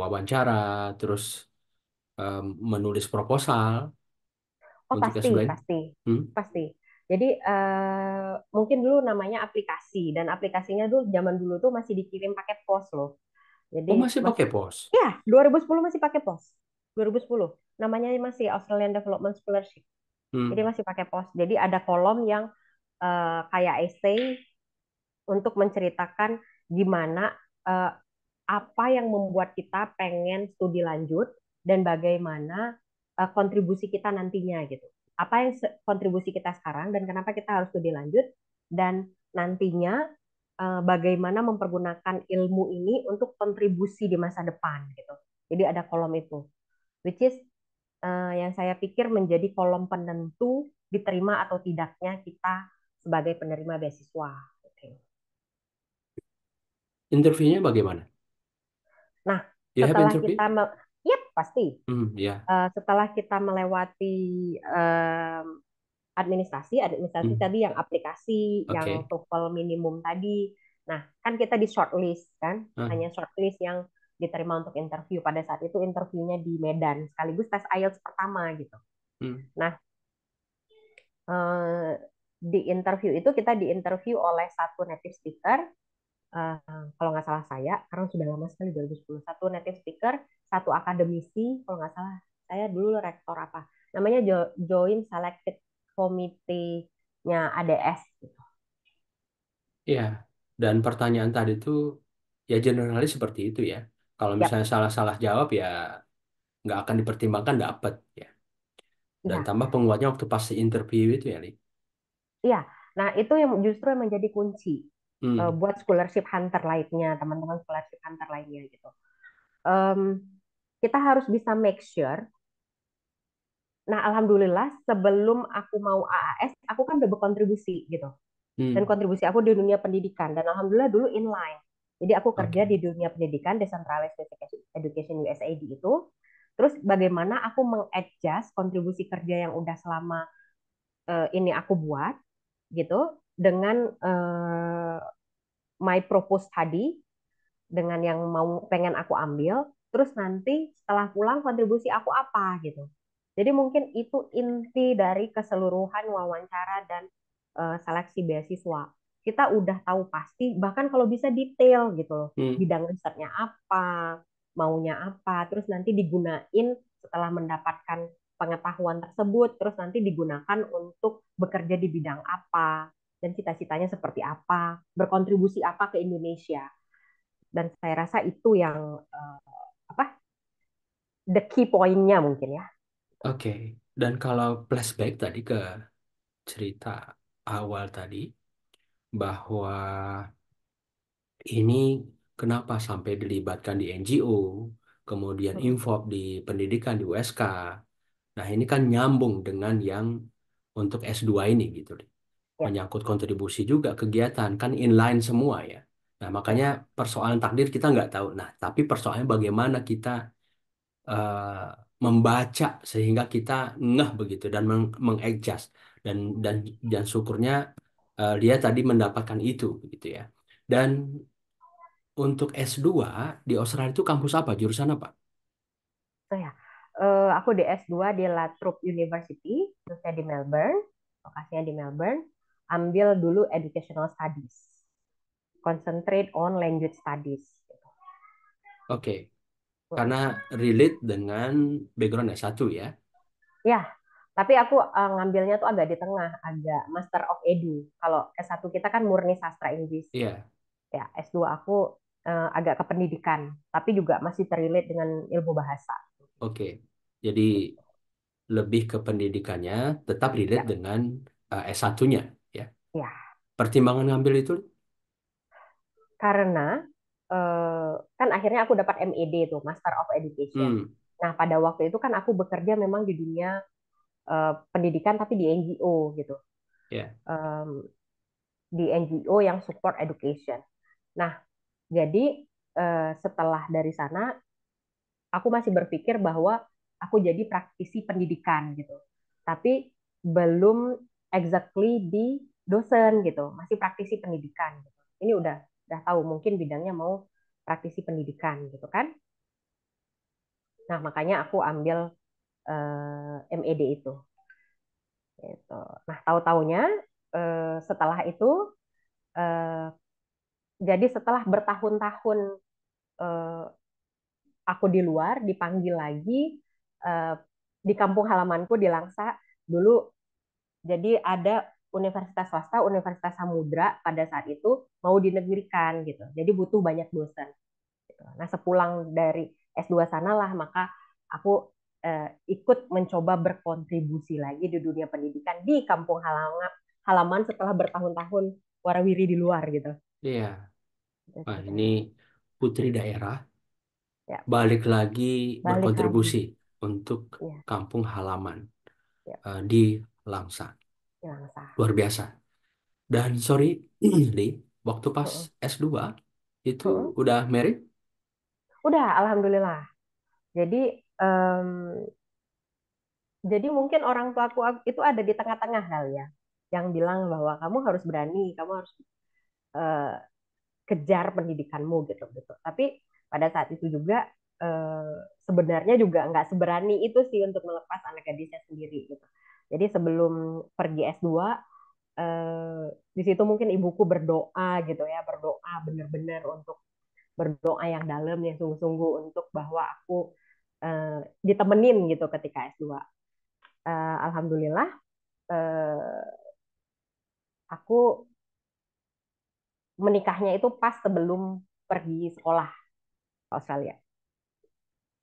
Wawancara, terus eh, menulis proposal Oh untuk pasti, S2? pasti, Hmm? pasti. Jadi mungkin dulu namanya aplikasi dan aplikasinya dulu zaman dulu tuh masih dikirim pakai pos loh. Jadi Oh, masih pakai masih, pos? ya 2010 masih pakai pos. 2010. Namanya masih Australian Development Scholarship. Jadi Hmm. masih pakai pos. Jadi ada kolom yang kayak essay untuk menceritakan gimana eh, apa yang membuat kita pengen studi lanjut dan bagaimana kontribusi kita nantinya gitu. Apa yang kontribusi kita sekarang dan kenapa kita harus studi lanjut dan nantinya bagaimana mempergunakan ilmu ini untuk kontribusi di masa depan gitu. Jadi ada kolom itu, which is yang saya pikir menjadi kolom penentu diterima atau tidaknya kita sebagai penerima beasiswa. Oke. Interviewnya bagaimana? Nah, You have setelah interview? kita, yep, pasti. Hmm, ya. Setelah kita melewati administrasi Hmm, tadi yang aplikasi, yang oke. TOEFL minimum tadi. Nah, kan kita di shortlist kan, Ah, hanya shortlist yang diterima untuk interview. Pada saat itu interviewnya di Medan, sekaligus tes IELTS pertama gitu. hmm, Nah, eh, di interview itu kita diinterview oleh satu native speaker, eh, kalau nggak salah saya, karena sudah lama sekali 2010, satu native speaker, satu akademisi, kalau nggak salah saya dulu rektor apa, namanya Joint Selected Committee-nya ADS. Gitu. ya. Dan pertanyaan tadi itu ya generalis seperti itu ya. Kalau Yap, misalnya salah-salah jawab ya nggak akan dipertimbangkan dapat ya. Dan iya, tambah penguatnya waktu pas interview itu ya, Li. iya. Nah itu yang justru yang menjadi kunci Hmm, buat scholarship hunter lainnya, teman-teman scholarship hunter lainnya gitu. Em, kita harus bisa make sure. Nah, alhamdulillah sebelum aku mau AAS, aku kan udah berkontribusi gitu. Dan hmm, kontribusi aku di dunia pendidikan. Dan alhamdulillah dulu inline. Jadi aku kerja oke. di dunia pendidikan, Decentralized Basic Education USAID itu. Terus bagaimana aku mengadjust kontribusi kerja yang udah selama ini aku buat gitu dengan my propose tadi, dengan yang mau pengen aku ambil, terus nanti setelah pulang kontribusi aku apa gitu. Jadi mungkin itu inti dari keseluruhan wawancara dan seleksi beasiswa. Kita udah tahu pasti, bahkan kalau bisa detail gitu loh, Hmm, bidang risetnya apa, maunya apa, terus nanti digunain setelah mendapatkan pengetahuan tersebut, terus nanti digunakan untuk bekerja di bidang apa, dan cita-citanya seperti apa, berkontribusi apa ke Indonesia. Dan saya rasa itu yang apa the key pointnya mungkin ya. oke. Dan kalau flashback tadi ke cerita awal tadi bahwa ini kenapa sampai dilibatkan di NGO, kemudian info di pendidikan di USK. Nah, ini kan nyambung dengan yang untuk S2 ini gitu. Ya, Menyangkut kontribusi juga kegiatan, kan inline semua ya. Nah, makanya ya, persoalan takdir kita nggak tahu. Nah, tapi persoalannya bagaimana kita eh, membaca sehingga kita ngeh begitu dan mengadjust dan dan dan syukurnya dia tadi mendapatkan itu begitu ya. Dan untuk S2 di Australia itu kampus apa? Jurusan apa? so ya. Aku di S2 di La Trobe University, terusnya di Melbourne, lokasinya di Melbourne. Ambil dulu Educational Studies, concentrate on language studies. Oke, karena Mm. relate dengan background S1 ya. Ya, tapi aku ngambilnya tuh agak di tengah, agak Master of Edu. Kalau S1 kita kan murni sastra Inggris. Iya, Ya, S2 aku agak ke pendidikan, tapi juga masih terrelate dengan ilmu bahasa. oke. Jadi lebih ke pendidikannya, tetap relate Ya, dengan S1-nya ya. ya. Pertimbangan ngambil itu, Karena kan akhirnya aku dapat MED itu, Master of Education. hmm, Nah, pada waktu itu kan aku bekerja memang di dunia pendidikan tapi di NGO gitu. ya, Em, di NGO yang support education. Nah, jadi setelah dari sana aku masih berpikir bahwa aku jadi praktisi pendidikan gitu. Tapi belum exactly di dosen gitu, masih praktisi pendidikan gitu. Ini udah tahu mungkin bidangnya mau praktisi pendidikan gitu kan. Nah, makanya aku ambil MED itu gitu. Nah, tahu-taunya setelah itu eh, jadi setelah bertahun-tahun eh, aku di luar dipanggil lagi eh, di kampung halamanku di Langsa dulu. Jadi ada universitas swasta, Universitas Samudra pada saat itu mau dinegrikan gitu. Jadi butuh banyak dosen. Gitu. Nah, sepulang dari S2 sanalah maka aku ikut mencoba berkontribusi lagi di dunia pendidikan di kampung halaman setelah bertahun-tahun warawiri di luar gitu. iya. Nah, Gitu. ini putri daerah Ya, balik lagi balik berkontribusi lagi. untuk Ya, kampung halaman ya, di Langsa. di Langsa. Luar biasa. Dan sorry, Li, waktu pas Heeh. S2 itu Heeh. udah married? Udah, alhamdulillah. Jadi em, jadi mungkin orang tuaku itu ada di tengah-tengah kali ya, yang bilang bahwa kamu harus berani, kamu harus eh, kejar pendidikanmu gitu gitu. Tapi pada saat itu juga eh, sebenarnya juga nggak seberani itu sih untuk melepas anak gadisnya sendiri gitu. Jadi sebelum pergi S2 di situ mungkin ibuku berdoa gitu ya, berdoa benar-benar untuk berdoa yang dalam yang sungguh-sungguh untuk bahwa aku ditemenin gitu ketika S2. Alhamdulillah eh, aku menikahnya itu pas sebelum pergi sekolah ke Australia.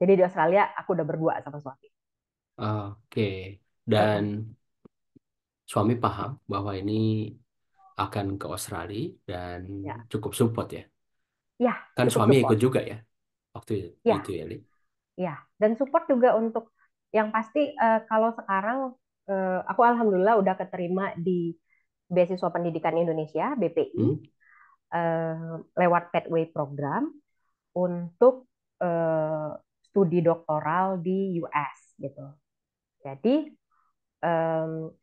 Jadi di Australia aku udah berdua sama suami. Oke. Dan Heeh. suami paham bahwa ini akan ke Australia dan Ya, cukup support ya. ya Kan cukup suami ikut support. juga ya waktu itu Ya, ya, Li. ya. Dan support juga untuk yang pasti kalau sekarang aku alhamdulillah udah keterima di Beasiswa Pendidikan Indonesia (BPI) Hmm? lewat Pathway Program untuk studi doktoral di US gitu. Jadi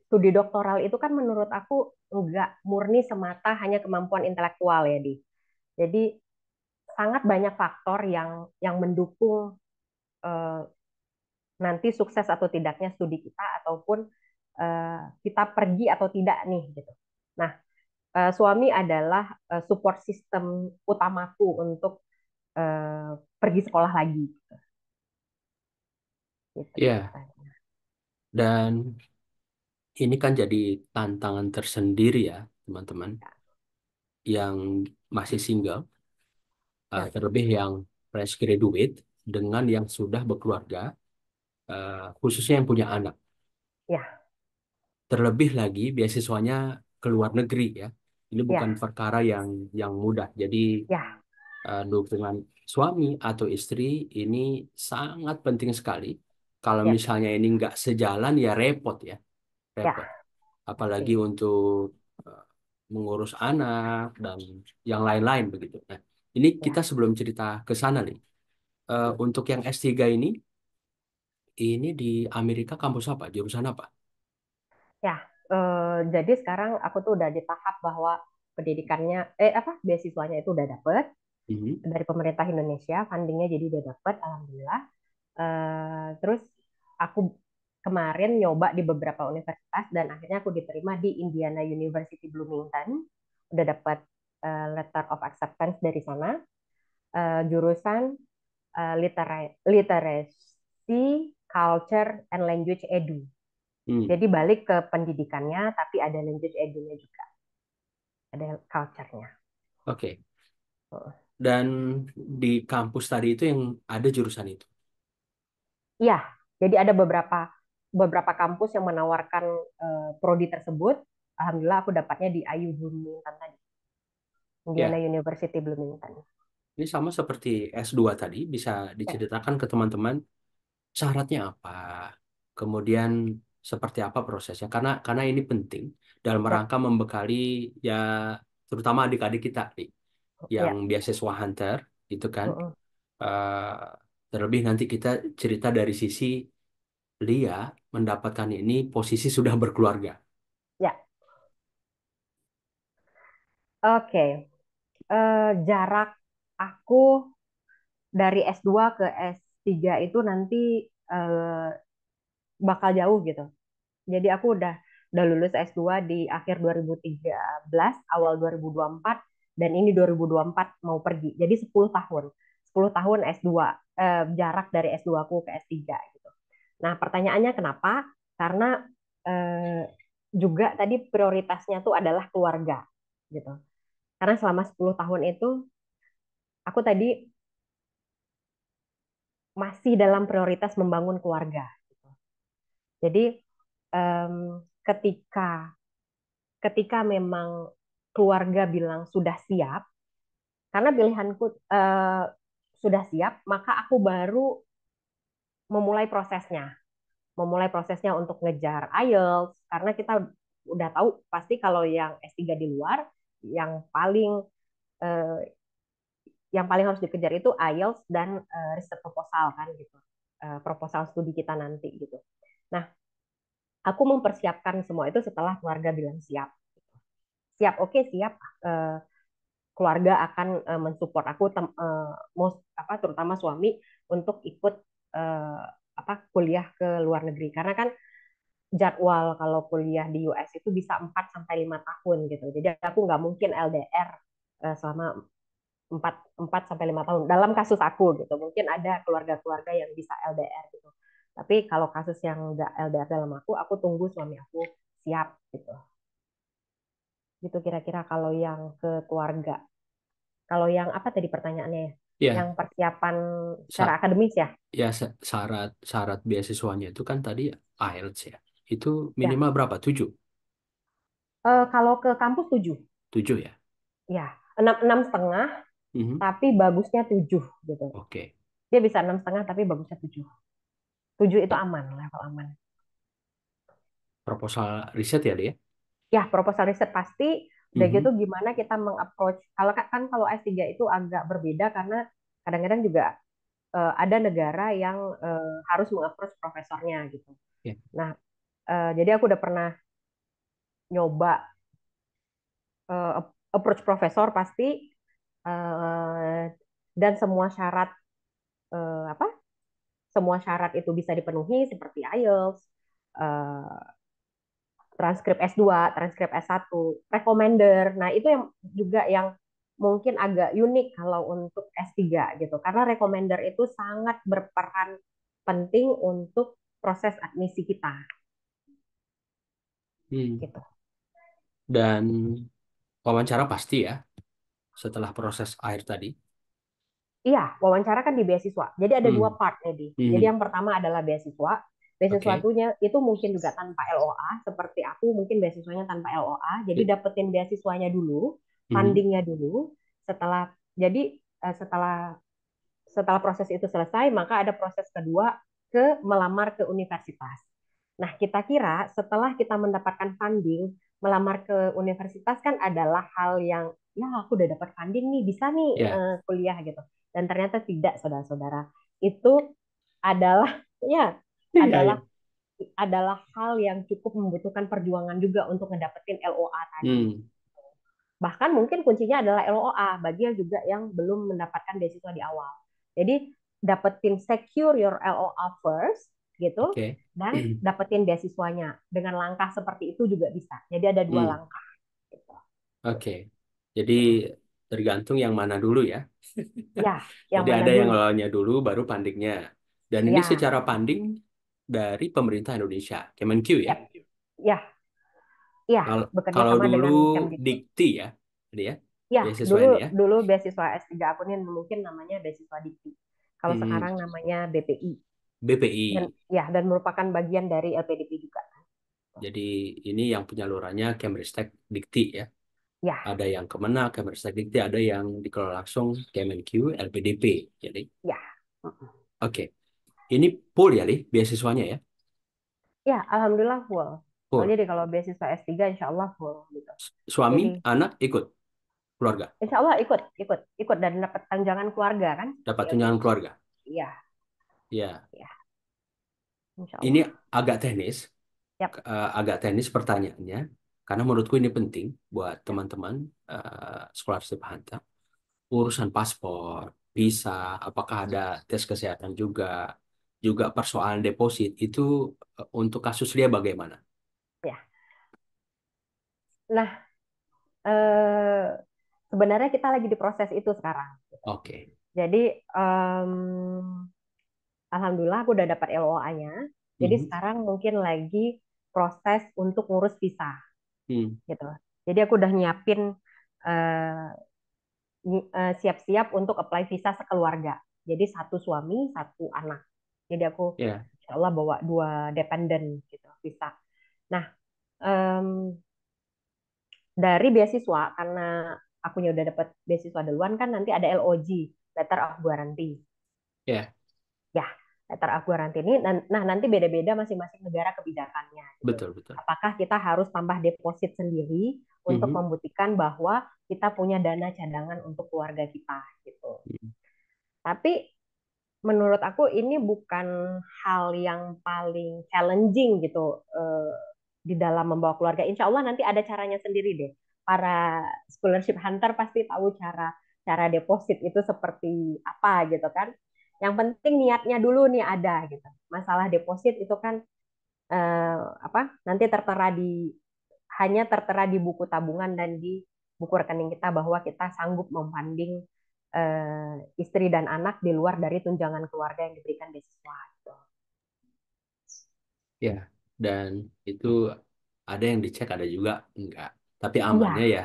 studi doktoral itu kan menurut aku nggak murni semata hanya kemampuan intelektual ya di. Jadi sangat banyak faktor yang mendukung eh, nanti sukses atau tidaknya studi kita ataupun kita pergi atau tidak nih gitu. Nah, suami adalah support system utamaku untuk pergi sekolah lagi gitu Iya, ceritanya. dan ini kan jadi tantangan tersendiri ya, teman-teman, yang masih single, Ya, terlebih yang fresh graduate dengan yang sudah berkeluarga, khususnya yang punya anak. ya, Terlebih lagi beasiswanya ke luar negeri ya. Ini bukan ya, perkara yang mudah. Jadi ya, dukungan suami atau istri ini sangat penting sekali. Kalau ya, misalnya ini nggak sejalan ya repot ya, ya, repot. Apalagi pasti. untuk eh, mengurus anak dan yang lain-lain begitu. Nah, ini kita Ya. sebelum cerita ke sana nih. Untuk yang S3 ini di Amerika kampus apa? Jurusan apa? Ya, jadi sekarang aku tuh udah di tahap bahwa pendidikannya, beasiswanya itu udah dapet Mhm. dari pemerintah Indonesia, fundingnya jadi udah dapet, alhamdulillah. Terus aku kemarin nyoba di beberapa universitas dan akhirnya aku diterima di Indiana University Bloomington, udah dapat letter of acceptance dari sana. Jurusan literacy, culture, and language edu. Hmm, Jadi balik ke pendidikannya, tapi ada language edunya juga, ada culture-nya. oke. Dan di kampus tadi itu yang ada jurusan itu. Iya, jadi ada beberapa kampus yang menawarkan prodi tersebut. Alhamdulillah aku dapatnya di IU Bloomington tadi, Indiana Ya, University Bloomington. ini sama seperti S2 tadi, bisa Ya, diceritakan ke teman-teman syaratnya apa, kemudian seperti apa prosesnya. Karena ini penting dalam ya, rangka membekali ya terutama adik-adik kita nih, yang ya. beasiswa hunter itu kan. Mm-mm. Terlebih nanti kita cerita dari sisi Lia mendapatkan ini posisi sudah berkeluarga. Ya, oke. Jarak aku dari S2 ke S3 itu nanti eh, bakal jauh gitu. Jadi aku udah lulus S2 di akhir 2013, awal 2024, dan ini 2024 mau pergi. Jadi 10 tahun. 10 tahun S2, jarak dari S2 aku ke S3 gitu. Nah, pertanyaannya kenapa? Karena eh, juga tadi prioritasnya tuh adalah keluarga gitu. Karena selama 10 tahun itu aku tadi masih dalam prioritas membangun keluarga. Jadi em, ketika ketika memang keluarga bilang sudah siap, karena pilihanku sudah siap, maka aku baru memulai prosesnya. Memulai prosesnya untuk ngejar IELTS, karena kita udah tahu pasti kalau yang S3 di luar, yang paling eh, yang paling harus dikejar itu IELTS dan riset proposal kan gitu. Proposal studi kita nanti gitu. Nah, aku mempersiapkan semua itu setelah keluarga bilang siap. Siap, oke, siap. Eh, Keluarga akan mensupport aku apa terutama suami untuk ikut eh, apa kuliah ke luar negeri karena kan jadwal kalau kuliah di US itu bisa 4 sampai 5 tahun gitu. Jadi aku nggak mungkin LDR selama 4 sampai 5 tahun. Dalam kasus aku gitu. Mungkin ada keluarga-keluarga yang bisa LDR gitu. Tapi kalau kasus yang nggak LDR dalam aku tunggu suami aku siap gitu. Gitu kira-kira kalau yang ke keluarga. Kalau yang apa tadi pertanyaannya ya? Yang Ya, persiapan secara sa- akademis ya? syarat syarat beasiswanya itu kan tadi IELTS ya. Itu Ya. minimal berapa? 7. Kalau ke kampus 7. 7 ya. Ya. Enam setengah, Mhm. tapi bagusnya 7 gitu. Oke. Dia bisa 6,5 tapi bagusnya 7. 7 itu Ya, aman, level aman. proposal riset ya dia. Ya, proposal riset pasti. Udah gitu Mhm. gimana kita mengapproach. Kalau kan kalau S3 itu agak berbeda karena kadang-kadang juga ada negara yang harus mengapproach profesornya gitu. Ya. Nah, jadi aku udah pernah nyoba eh, approach profesor pasti eh, dan semua syarat apa? Semua syarat itu bisa dipenuhi seperti IELTS, eh, transkrip S2, transkrip S1, recommender. Nah, itu yang juga yang mungkin agak unik kalau untuk S3 gitu. Karena recommender itu sangat berperan penting untuk proses admisi kita Hmm. gitu. Dan wawancara pasti ya setelah proses akhir tadi. Iya, wawancara kan di beasiswa. Jadi ada dua Hmm. part, Edi. Jadi Mhm. yang pertama adalah beasiswa. Beasiswa Oke. itu mungkin juga tanpa LOA, seperti aku mungkin beasiswanya tanpa LOA. Jadi I- dapetin beasiswanya dulu, Mhm. fundingnya dulu. Setelah jadi setelah setelah proses itu selesai, maka ada proses kedua ke melamar ke universitas. Nah, kita kira setelah kita mendapatkan funding, melamar ke universitas kan adalah hal yang ya aku udah dapat funding nih, bisa nih Ya. kuliah gitu. Dan ternyata tidak, saudara-saudara. Itu adalah ya Iya, iya. adalah adalah hal yang cukup membutuhkan perjuangan juga untuk ngedapetin LOA tadi. Hmm. Bahkan mungkin kuncinya adalah LOA bagi yang juga yang belum mendapatkan beasiswa di awal. Jadi dapetin secure your LOA first gitu Oke. dan dapetin beasiswanya dengan langkah seperti itu juga bisa. Jadi ada dua Hmm. langkah gitu. Oke. Jadi Mm-mm. tergantung yang mana dulu ya. Ya, yang Jadi mana ada yang dulu? ngelolanya dulu, baru pandingnya. Dan ini Ya, secara panding dari pemerintah Indonesia, Kemenq ya. ya, ya, ya, Kalau bekerja kalau sama dulu dengan Kemdikbud. Dikti ya, ini ya, Ya, beasiswa dulu ini ya. dulu beasiswa S3 aku ini mungkin namanya beasiswa Dikti. Kalau Hmm, sekarang namanya BPI. Dan BPI. ya, dan merupakan bagian dari LPDP juga. Jadi ini yang penyalurannya Kemristek Dikti ya. Ya, Ada yang Kemenak, Kemristek Dikti, ada yang dikelola langsung Kemenq, LPDP. Jadi, ya. oke. Ini full ya, Li, beasiswanya ya? Ya, alhamdulillah full. Full. Jadi kalau beasiswa S3 insya Allah full gitu. Suami, Jadi anak ikut keluarga. insya Allah ikut, ikut, ikut dan dapat tunjangan keluarga kan Dapat seperti tunjangan LPDP. keluarga. Iya, Ya, iya, insya ini Allah. agak teknis, Yap, agak teknis pertanyaannya, karena menurutku ini penting buat yap. teman-teman scholarship hunter. Urusan paspor, visa, apakah ada tes kesehatan juga, juga persoalan deposit itu untuk kasus dia bagaimana? Ya. Nah, sebenarnya kita lagi di proses itu sekarang. Oke. Jadi, alhamdulillah aku udah dapat LOA-nya. Jadi Mhm. sekarang mungkin lagi proses untuk ngurus visa Hmm. gitu. Jadi aku udah nyiapin eh, siap-siap untuk apply visa sekeluarga. Jadi satu suami, satu anak. Jadi aku Ya, insya Allah bawa dua dependen gitu visa. Nah, em, dari beasiswa karena akunya udah dapat beasiswa duluan kan nanti ada LOG, Letter of Guarantee. ya, Ya, letter of guarantee ini, nah nanti beda-beda masing-masing negara kebijakannya gitu. betul, betul. Apakah kita harus tambah deposit sendiri untuk Mhm. membuktikan bahwa kita punya dana cadangan untuk keluarga kita gitu. Mhm. Tapi menurut aku ini bukan hal yang paling challenging gitu di dalam membawa keluarga. Insya Allah nanti ada caranya sendiri deh. Para scholarship hunter pasti tahu cara cara deposit itu seperti apa gitu kan. Yang penting niatnya dulu nih ada gitu. Masalah deposit itu kan apa nanti tertera di hanya tertera di buku tabungan dan di buku rekening kita bahwa kita sanggup memfunding istri dan anak di luar dari tunjangan keluarga yang diberikan beasiswa gitu. Ya, dan itu ada yang dicek, ada juga enggak. Tapi amannya Iya, ya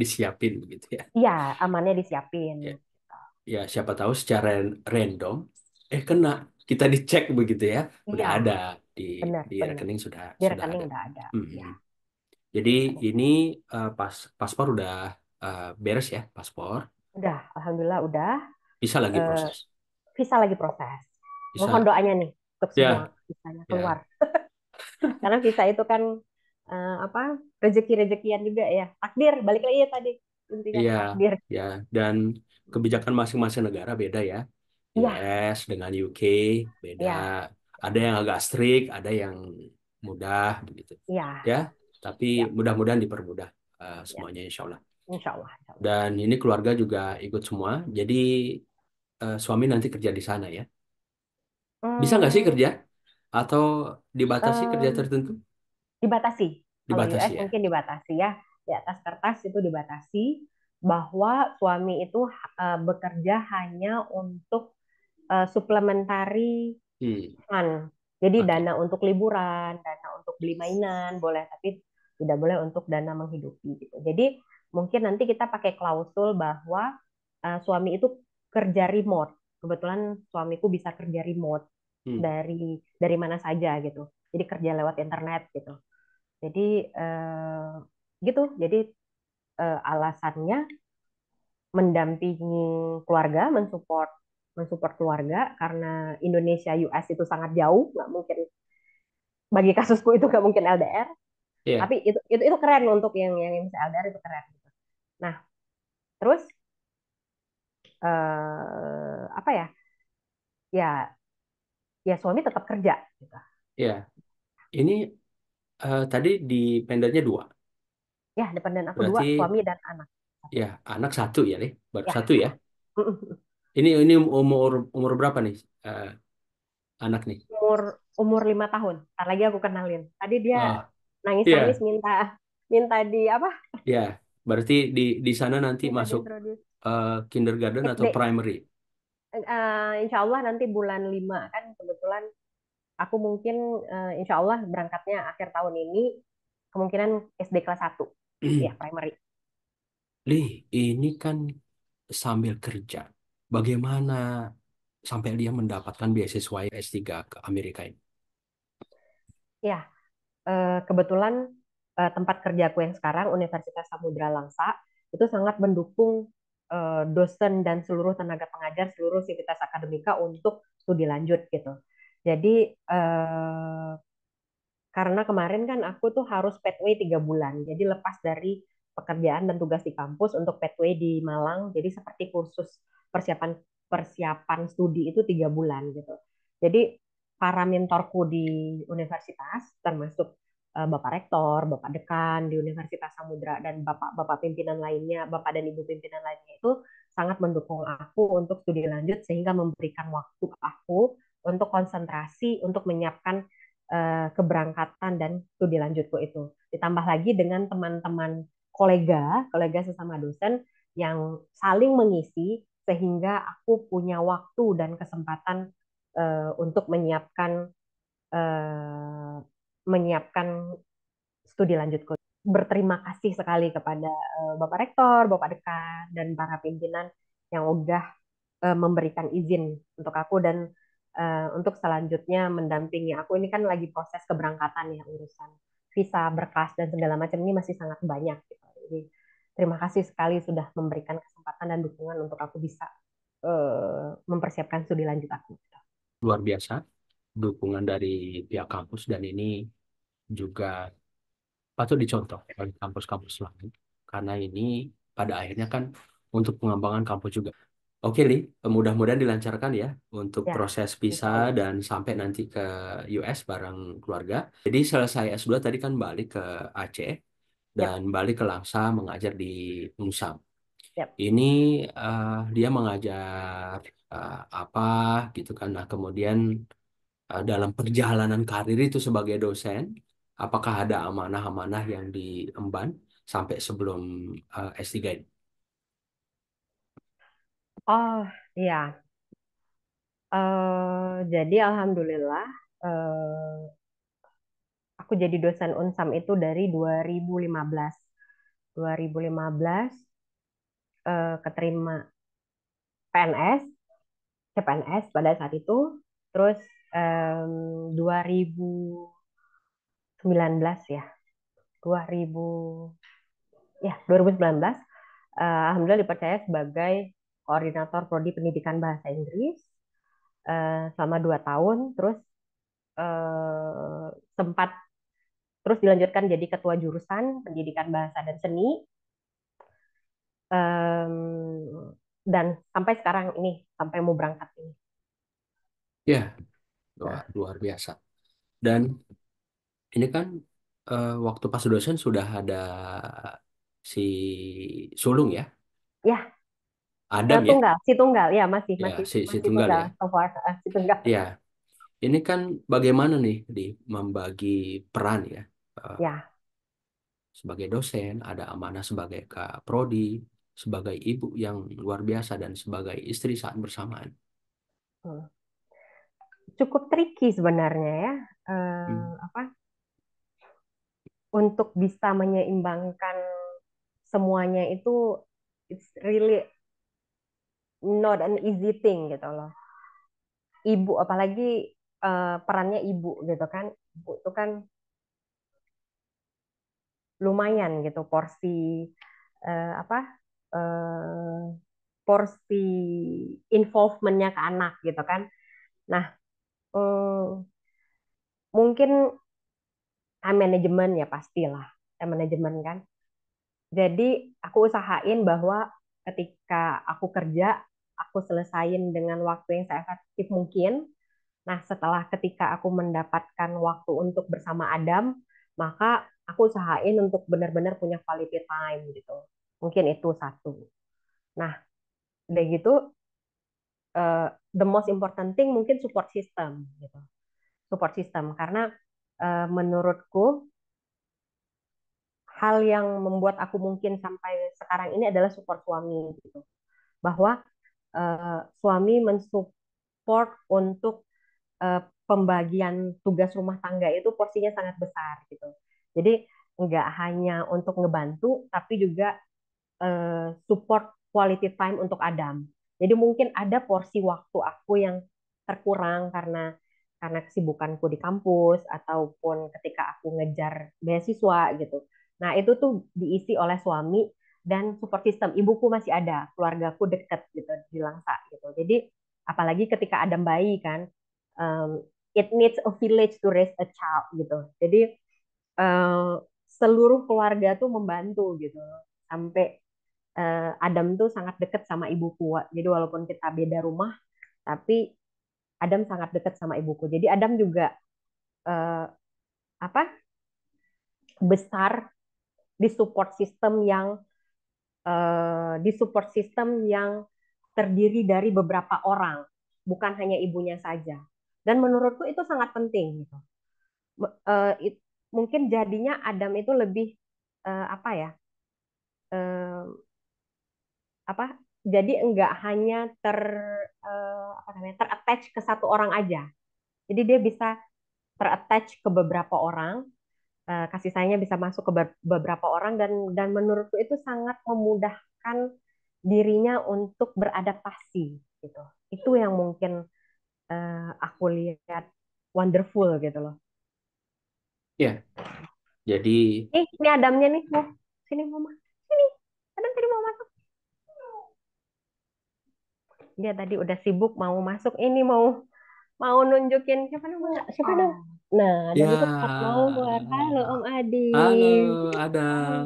disiapin begitu ya. iya amannya disiapin. Ya, ya siapa tahu secara random, kena, kita dicek begitu ya. Udah Iya, ada di benar-benar. rekening sudah Di sudah rekening ada. udah ada. Mhm. Ya, Jadi di rekening. ini paspor udah beres ya, paspor. Udah, alhamdulillah udah. Bisa lagi Eh, proses. visa lagi proses. Mohon Bisa, doanya nih untuk semua ya, visanya keluar. ya, Karena visa itu kan apa rezeki-rezekian juga ya. Takdir, balik lagi ya tadi. Intinya iya, takdir. ya. Dan kebijakan masing-masing negara beda ya. Iya, US dengan UK beda. iya, Ada yang agak strict, ada yang mudah begitu. iya, Ya, tapi ya, mudah-mudahan dipermudah ya. semuanya insya Allah. Insya Allah, insya Allah. Dan ini keluarga juga ikut semua. Jadi suami nanti kerja di sana ya. Bisa nggak sih Hmm, kerja? Atau dibatasi kerja em, tertentu? dibatasi. Kalau US Dibatasi ya. mungkin dibatasi ya. Di atas kertas itu dibatasi bahwa suami itu bekerja hanya untuk supplementary Hmm, fund. Jadi oke. dana untuk liburan, dana untuk beli mainan boleh, tapi tidak boleh untuk dana menghidupi gitu. Jadi mungkin nanti kita pakai klausul bahwa suami itu kerja remote. Kebetulan suamiku bisa kerja remote Hmm, dari mana saja gitu. Jadi kerja lewat internet gitu. Jadi gitu. Jadi alasannya mendampingi keluarga, mensupport mensupport keluarga karena Indonesia US itu sangat jauh, nggak mungkin bagi kasusku itu nggak mungkin LDR. iya, Tapi itu keren untuk yang bisa LDR itu keren. Gitu. Nah terus apa ya? Ya ya suami tetap kerja. Gitu. iya. Ini tadi di pendernya dua. Ya dependen aku dua Berarti suami dan anak. Satu. ya anak satu ya nih, baru Ya satu ya. Ini umur umur berapa nih eh, anak nih? umur umur 5 tahun. Ntar lagi aku kenalin. Tadi dia Oh, nangis-nangis iya, minta minta di apa? iya. Berarti di sana nanti Bisa masuk diintroduce. kindergarten atau SD. primary. Insya Allah nanti bulan 5 kan kebetulan aku mungkin insya Allah berangkatnya akhir tahun ini kemungkinan SD kelas 1 ya primary. Lih, ini kan sambil kerja. Bagaimana sampai dia mendapatkan beasiswa S3 ke Amerika ini? Ya, kebetulan tempat kerjaku yang sekarang Universitas Samudra Langsa itu sangat mendukung dosen dan seluruh tenaga pengajar seluruh sivitas akademika untuk studi lanjut gitu. Jadi karena kemarin kan aku tuh harus pathway 3 bulan. Jadi lepas dari pekerjaan dan tugas di kampus untuk pathway di Malang. Jadi seperti kursus persiapan persiapan studi itu 3 bulan gitu. Jadi para mentorku di universitas, termasuk Bapak Rektor, Bapak Dekan di Universitas Samudra, dan Bapak-Bapak pimpinan lainnya, Bapak dan Ibu pimpinan lainnya itu sangat mendukung aku untuk studi lanjut sehingga memberikan waktu aku untuk konsentrasi untuk menyiapkan keberangkatan dan studi lanjutku itu. Ditambah lagi dengan teman-teman kolega sesama dosen yang saling mengisi sehingga aku punya waktu dan kesempatan untuk eh, menyiapkan studi lanjutku. Berterima kasih sekali kepada Bapak Rektor, Bapak Dekan, dan para pimpinan yang udah memberikan izin untuk aku dan untuk selanjutnya mendampingi aku. Ini kan lagi proses keberangkatan ya, urusan visa, berkas dan segala macam ini masih sangat banyak gitu. Jadi terima kasih sekali sudah memberikan kesempatan dan dukungan untuk aku bisa mempersiapkan studi lanjut aku. Luar biasa dukungan dari pihak kampus dan ini juga patut dicontoh oleh kampus-kampus lain karena ini pada akhirnya kan untuk pengembangan kampus juga. Oke, Li, mudah-mudahan dilancarkan ya untuk Ya, proses visa insya Allah. dan sampai nanti ke US bareng keluarga. Jadi selesai S2 tadi kan balik ke Aceh dan Yap, balik ke Langsa mengajar di Musam. yap. Ini dia mengajar apa gitu kan. Nah, kemudian dalam perjalanan karir itu sebagai dosen, apakah ada amanah-amanah yang diemban sampai sebelum S3 ini? Oh, iya. Jadi alhamdulillah aku jadi dosen Unsam itu dari 2015. 2015 keterima PNS, CPNS pada saat itu. Terus 2019 ya, 2000 ya 2019 alhamdulillah dipercaya sebagai koordinator prodi pendidikan bahasa Inggris selama 2 tahun. Terus eh, sempat terus dilanjutkan jadi ketua jurusan pendidikan bahasa dan seni. Dan sampai sekarang ini sampai mau berangkat ini. Ya, Nah, luar biasa. Dan ini kan waktu pas dosen sudah ada si sulung ya, ya, Adam ya, tunggal, si tunggal, ya masih ya masih si masih tunggal tunggal ya. so far, si tunggal. Ya, ini kan bagaimana nih di membagi peran ya. Eh, Ya, Sebagai dosen, ada amanah sebagai Kak Prodi, sebagai ibu yang luar biasa dan sebagai istri saat bersamaan. hmm, cukup tricky sebenarnya ya, Hmm. apa untuk bisa menyeimbangkan semuanya itu it's really not an easy thing gitu loh. Ibu apalagi perannya ibu gitu kan. Ibu itu kan lumayan gitu porsi apa eh, porsi involvementnya ke anak gitu kan. Nah, mungkin time management ya pastilah time management kan. Jadi aku usahain bahwa ketika aku kerja, aku selesain dengan waktu yang seefektif mungkin. Nah, setelah ketika aku mendapatkan waktu untuk bersama Adam, maka aku usahain untuk benar-benar punya quality time gitu. Mungkin itu satu. Nah, udah gitu, the most important thing mungkin support system gitu. Support system karena menurutku hal yang membuat aku mungkin sampai sekarang ini adalah support suami gitu. Bahwa suami mensupport untuk pembagian tugas rumah tangga itu porsinya sangat besar gitu. Jadi nggak hanya untuk ngebantu, tapi juga support quality time untuk Adam. Jadi mungkin ada porsi waktu aku yang terkurang karena kesibukanku di kampus ataupun ketika aku ngejar beasiswa gitu. Nah, itu tuh diisi oleh suami dan support system. Ibuku masih ada, keluargaku deket gitu di Langsa gitu. Jadi apalagi ketika Adam bayi kan, um, it needs a village to raise a child gitu. Jadi seluruh keluarga tuh membantu gitu sampai Adam tuh sangat dekat sama ibuku. Jadi walaupun kita beda rumah, tapi Adam sangat dekat sama ibuku. Jadi Adam juga eh, apa besar di support system yang terdiri dari beberapa orang, bukan hanya ibunya saja. Dan menurutku itu sangat penting gitu. Eh, it- Mungkin jadinya Adam itu lebih apa ya? eh, apa jadi enggak hanya apa namanya terattach ke satu orang aja. Jadi dia bisa terattach ke beberapa orang, kasih sayangnya bisa masuk ke beberapa orang dan menurutku itu sangat memudahkan dirinya untuk beradaptasi gitu. Itu yang mungkin aku lihat wonderful gitu loh. Ya, jadi Ini Adamnya nih, mau sini mama. Sini. Adam tadi mau masuk. Dia tadi udah sibuk mau masuk. Ini mau nunjukin siapa dong? Nah, Adam itu ya, mau keluar. Halo Om halo Adin. Halo Adam.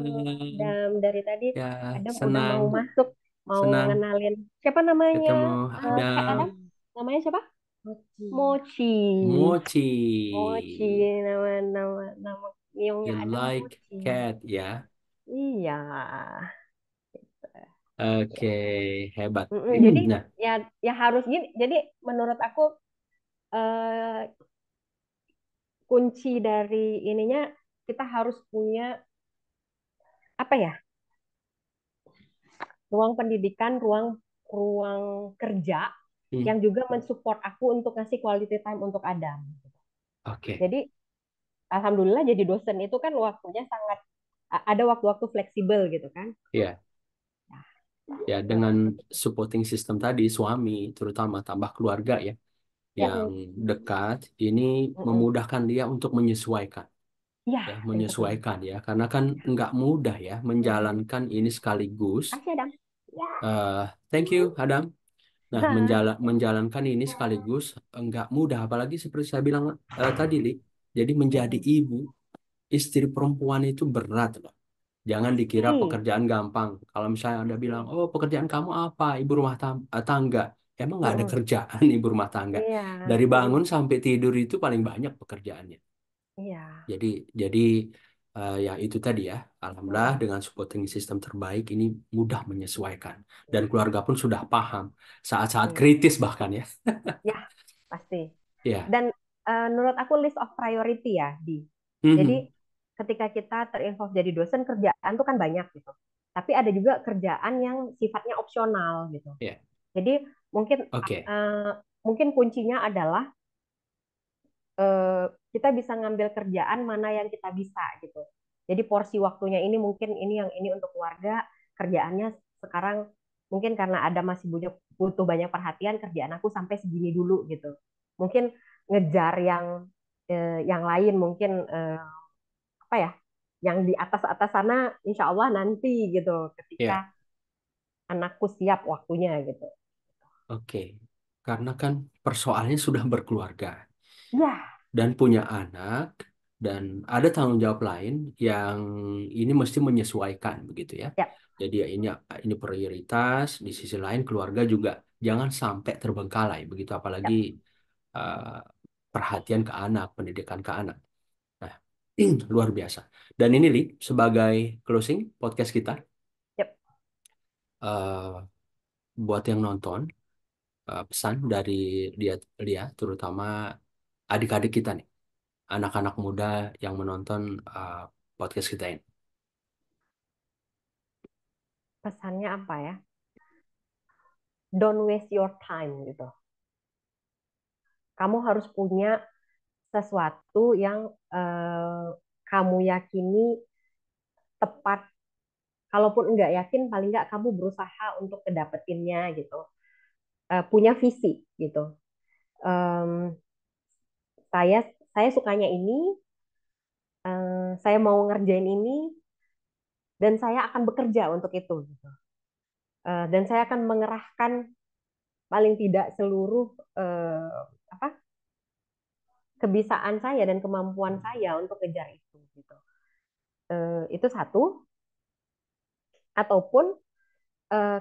Adam. Dari tadi Ya, Adam udah senang mau masuk, mau senang ngenalin. Siapa namanya? ketemu Kak Adam? Adam. Namanya siapa? Mochi. Mochi. Mochi. Nama Nyongnya You Adam like Mochi. cat ya? Iya. Oke, hebat. Jadi Nah, ya ya harus gini. Jadi menurut aku eh, kunci dari ininya kita harus punya apa ya, ruang pendidikan, ruang ruang kerja hmm, yang juga mensupport aku untuk ngasih quality time untuk Adam. oke, Jadi alhamdulillah jadi dosen itu kan waktunya sangat ada waktu-waktu fleksibel gitu kan. ya, ya dengan supporting system tadi suami, terutama tambah keluarga ya, Ya, yang dekat, ini mm-mm. memudahkan dia untuk menyesuaikan, Iya, ya, betul. menyesuaikan ya, karena kan nggak mudah ya Mm-mm. menjalankan ini sekaligus. Kasih Adam. Ya. eh Thank you, Adam. Nah, menjalankan ini sekaligus nggak mudah, apalagi seperti saya bilang tadi, Li. Jadi menjadi Mm-mm. ibu, istri perempuan itu berat loh. Jangan dikira Ih, pekerjaan gampang. Kalau misalnya Anda bilang, oh pekerjaan kamu apa? Ibu rumah tangga. Emang nggak ada mm-mm. kerjaan ibu rumah tangga. Iya, Dari mm-mm. bangun sampai tidur itu paling banyak pekerjaannya. Iya, Jadi, jadi ya itu tadi ya. Alhamdulillah mm-mm. dengan supporting system terbaik ini mudah menyesuaikan. Dan keluarga pun sudah paham. Saat-saat Iya, kritis bahkan ya. ya pasti. Ya. Dan menurut aku list of priority ya, Di. Jadi Mhm. ketika kita terinvolve jadi dosen, kerjaan tuh kan banyak gitu. Tapi ada juga kerjaan yang sifatnya opsional gitu. Ya. Jadi mungkin Oke. uh, mungkin kuncinya adalah uh, kita bisa ngambil kerjaan mana yang kita bisa gitu. Jadi porsi waktunya ini mungkin ini yang ini untuk keluarga, kerjaannya sekarang mungkin karena ada masih butuh banyak perhatian, kerjaan aku sampai segini dulu gitu. Mungkin ngejar yang lain mungkin apa ya, yang di atas-atas sana insya Allah nanti gitu Ya. ketika anakku siap waktunya gitu. Oke. Karena kan persoalannya sudah berkeluarga. Ya, Dan punya anak dan ada tanggung jawab lain yang ini mesti menyesuaikan begitu ya. ya, Jadi ya ini prioritas, di sisi lain keluarga juga jangan sampai terbengkalai begitu apalagi ya, eh, perhatian ke anak, pendidikan ke anak. Nah, luar biasa. Dan ini Li, sebagai closing podcast kita ya. eh, buat yang nonton pesan dari dia dia terutama adik-adik kita nih, anak-anak muda yang menonton podcast kita ini. pesannya apa ya? Don't waste your time gitu. Kamu harus punya sesuatu yang kamu yakini tepat. Kalaupun nggak yakin, paling nggak kamu berusaha untuk kedapetinnya gitu. Punya visi gitu. Em, saya saya sukanya ini, saya mau ngerjain ini, dan saya akan bekerja untuk itu. Gitu. Dan saya akan mengerahkan paling tidak seluruh apa kebisaan saya dan kemampuan saya untuk kejar itu. Gitu. Itu satu. Ataupun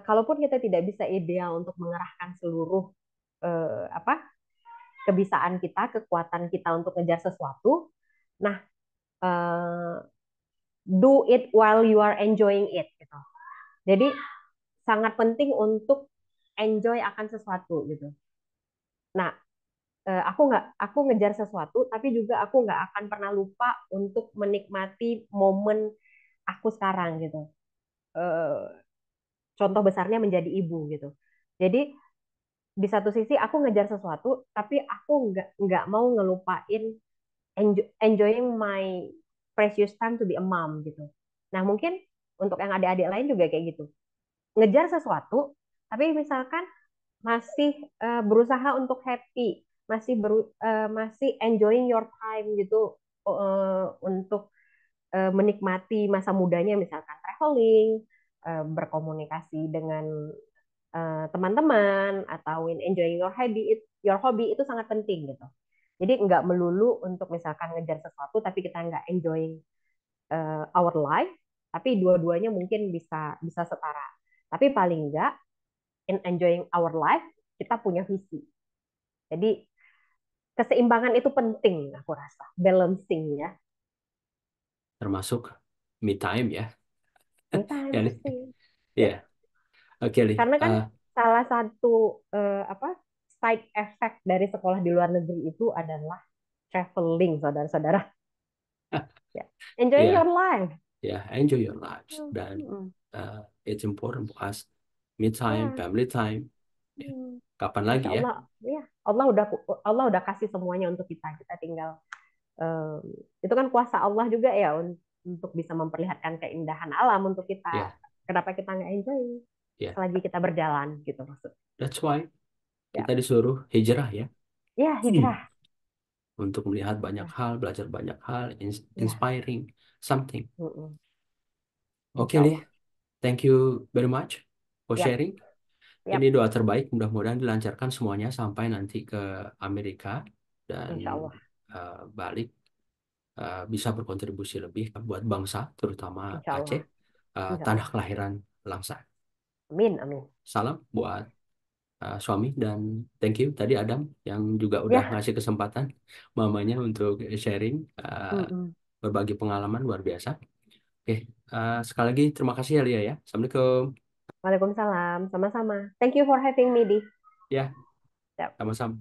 kalaupun kita tidak bisa ideal untuk mengerahkan seluruh apa kebisaan kita, kekuatan kita untuk ngejar sesuatu, nah uh, do it while you are enjoying it gitu. Jadi sangat penting untuk enjoy akan sesuatu gitu. Nah, aku ngejar sesuatu, tapi juga aku nggak akan pernah lupa untuk menikmati momen aku sekarang gitu. Eh, Contoh besarnya menjadi ibu gitu. Jadi di satu sisi aku ngejar sesuatu, tapi aku nggak mau ngelupain enjoying my precious time to be a mom gitu. Nah mungkin untuk yang adik-adik lain juga kayak gitu. Ngejar sesuatu, tapi misalkan masih berusaha untuk happy, masih enjoying your time gitu untuk menikmati masa mudanya, misalkan traveling, berkomunikasi dengan teman-teman, atau enjoying your hobby itu sangat penting gitu. Jadi nggak melulu untuk misalkan ngejar sesuatu tapi kita nggak enjoying our life, tapi dua-duanya mungkin bisa bisa setara. Tapi paling nggak in enjoying our life kita punya visi. Jadi keseimbangan itu penting aku rasa, balancing ya. Termasuk me time ya. Me time Ya nih. pasti. Iya, Ya. oke nih. Karena kan salah satu apa side effect dari sekolah di luar negeri itu adalah traveling, saudara-saudara. Ya. Enjoying your Ya, life. ya, enjoy your lives Hmm, dan hmm. it's important for us. Me time, Ya. family time. Ya, Hmm. kapan lagi Insya ya? Allah, ya Allah udah kasih semuanya untuk kita. Kita tinggal em, itu kan kuasa Allah juga ya untuk bisa memperlihatkan keindahan alam untuk kita. Ya, Kenapa kita nggak enjoy ya. selagi kita berjalan gitu maksud. That's why kita Ya, disuruh hijrah ya. ya hijrah. Untuk melihat banyak Ya, hal, belajar banyak hal, ya. inspiring something. Mm-mm. Oke, Insya Lih. Allah. Thank you very much for Yap, sharing. Ini yap. doa terbaik, mudah-mudahan dilancarkan semuanya sampai nanti ke Amerika dan Insya Allah, balik bisa berkontribusi lebih buat bangsa, terutama insya Aceh, Allah, insya tanah Allah. kelahiran Langsa. Amin, amin. Salam buat suami dan thank you tadi Adam yang juga udah Ya, ngasih kesempatan mamanya untuk sharing, mm-mm. berbagi pengalaman luar biasa. Oke, sekali lagi terima kasih ya Lia ya. Assalamualaikum. Waalaikumsalam, sama-sama. Thank you for having me, Di. Ya, Yap. sama-sama.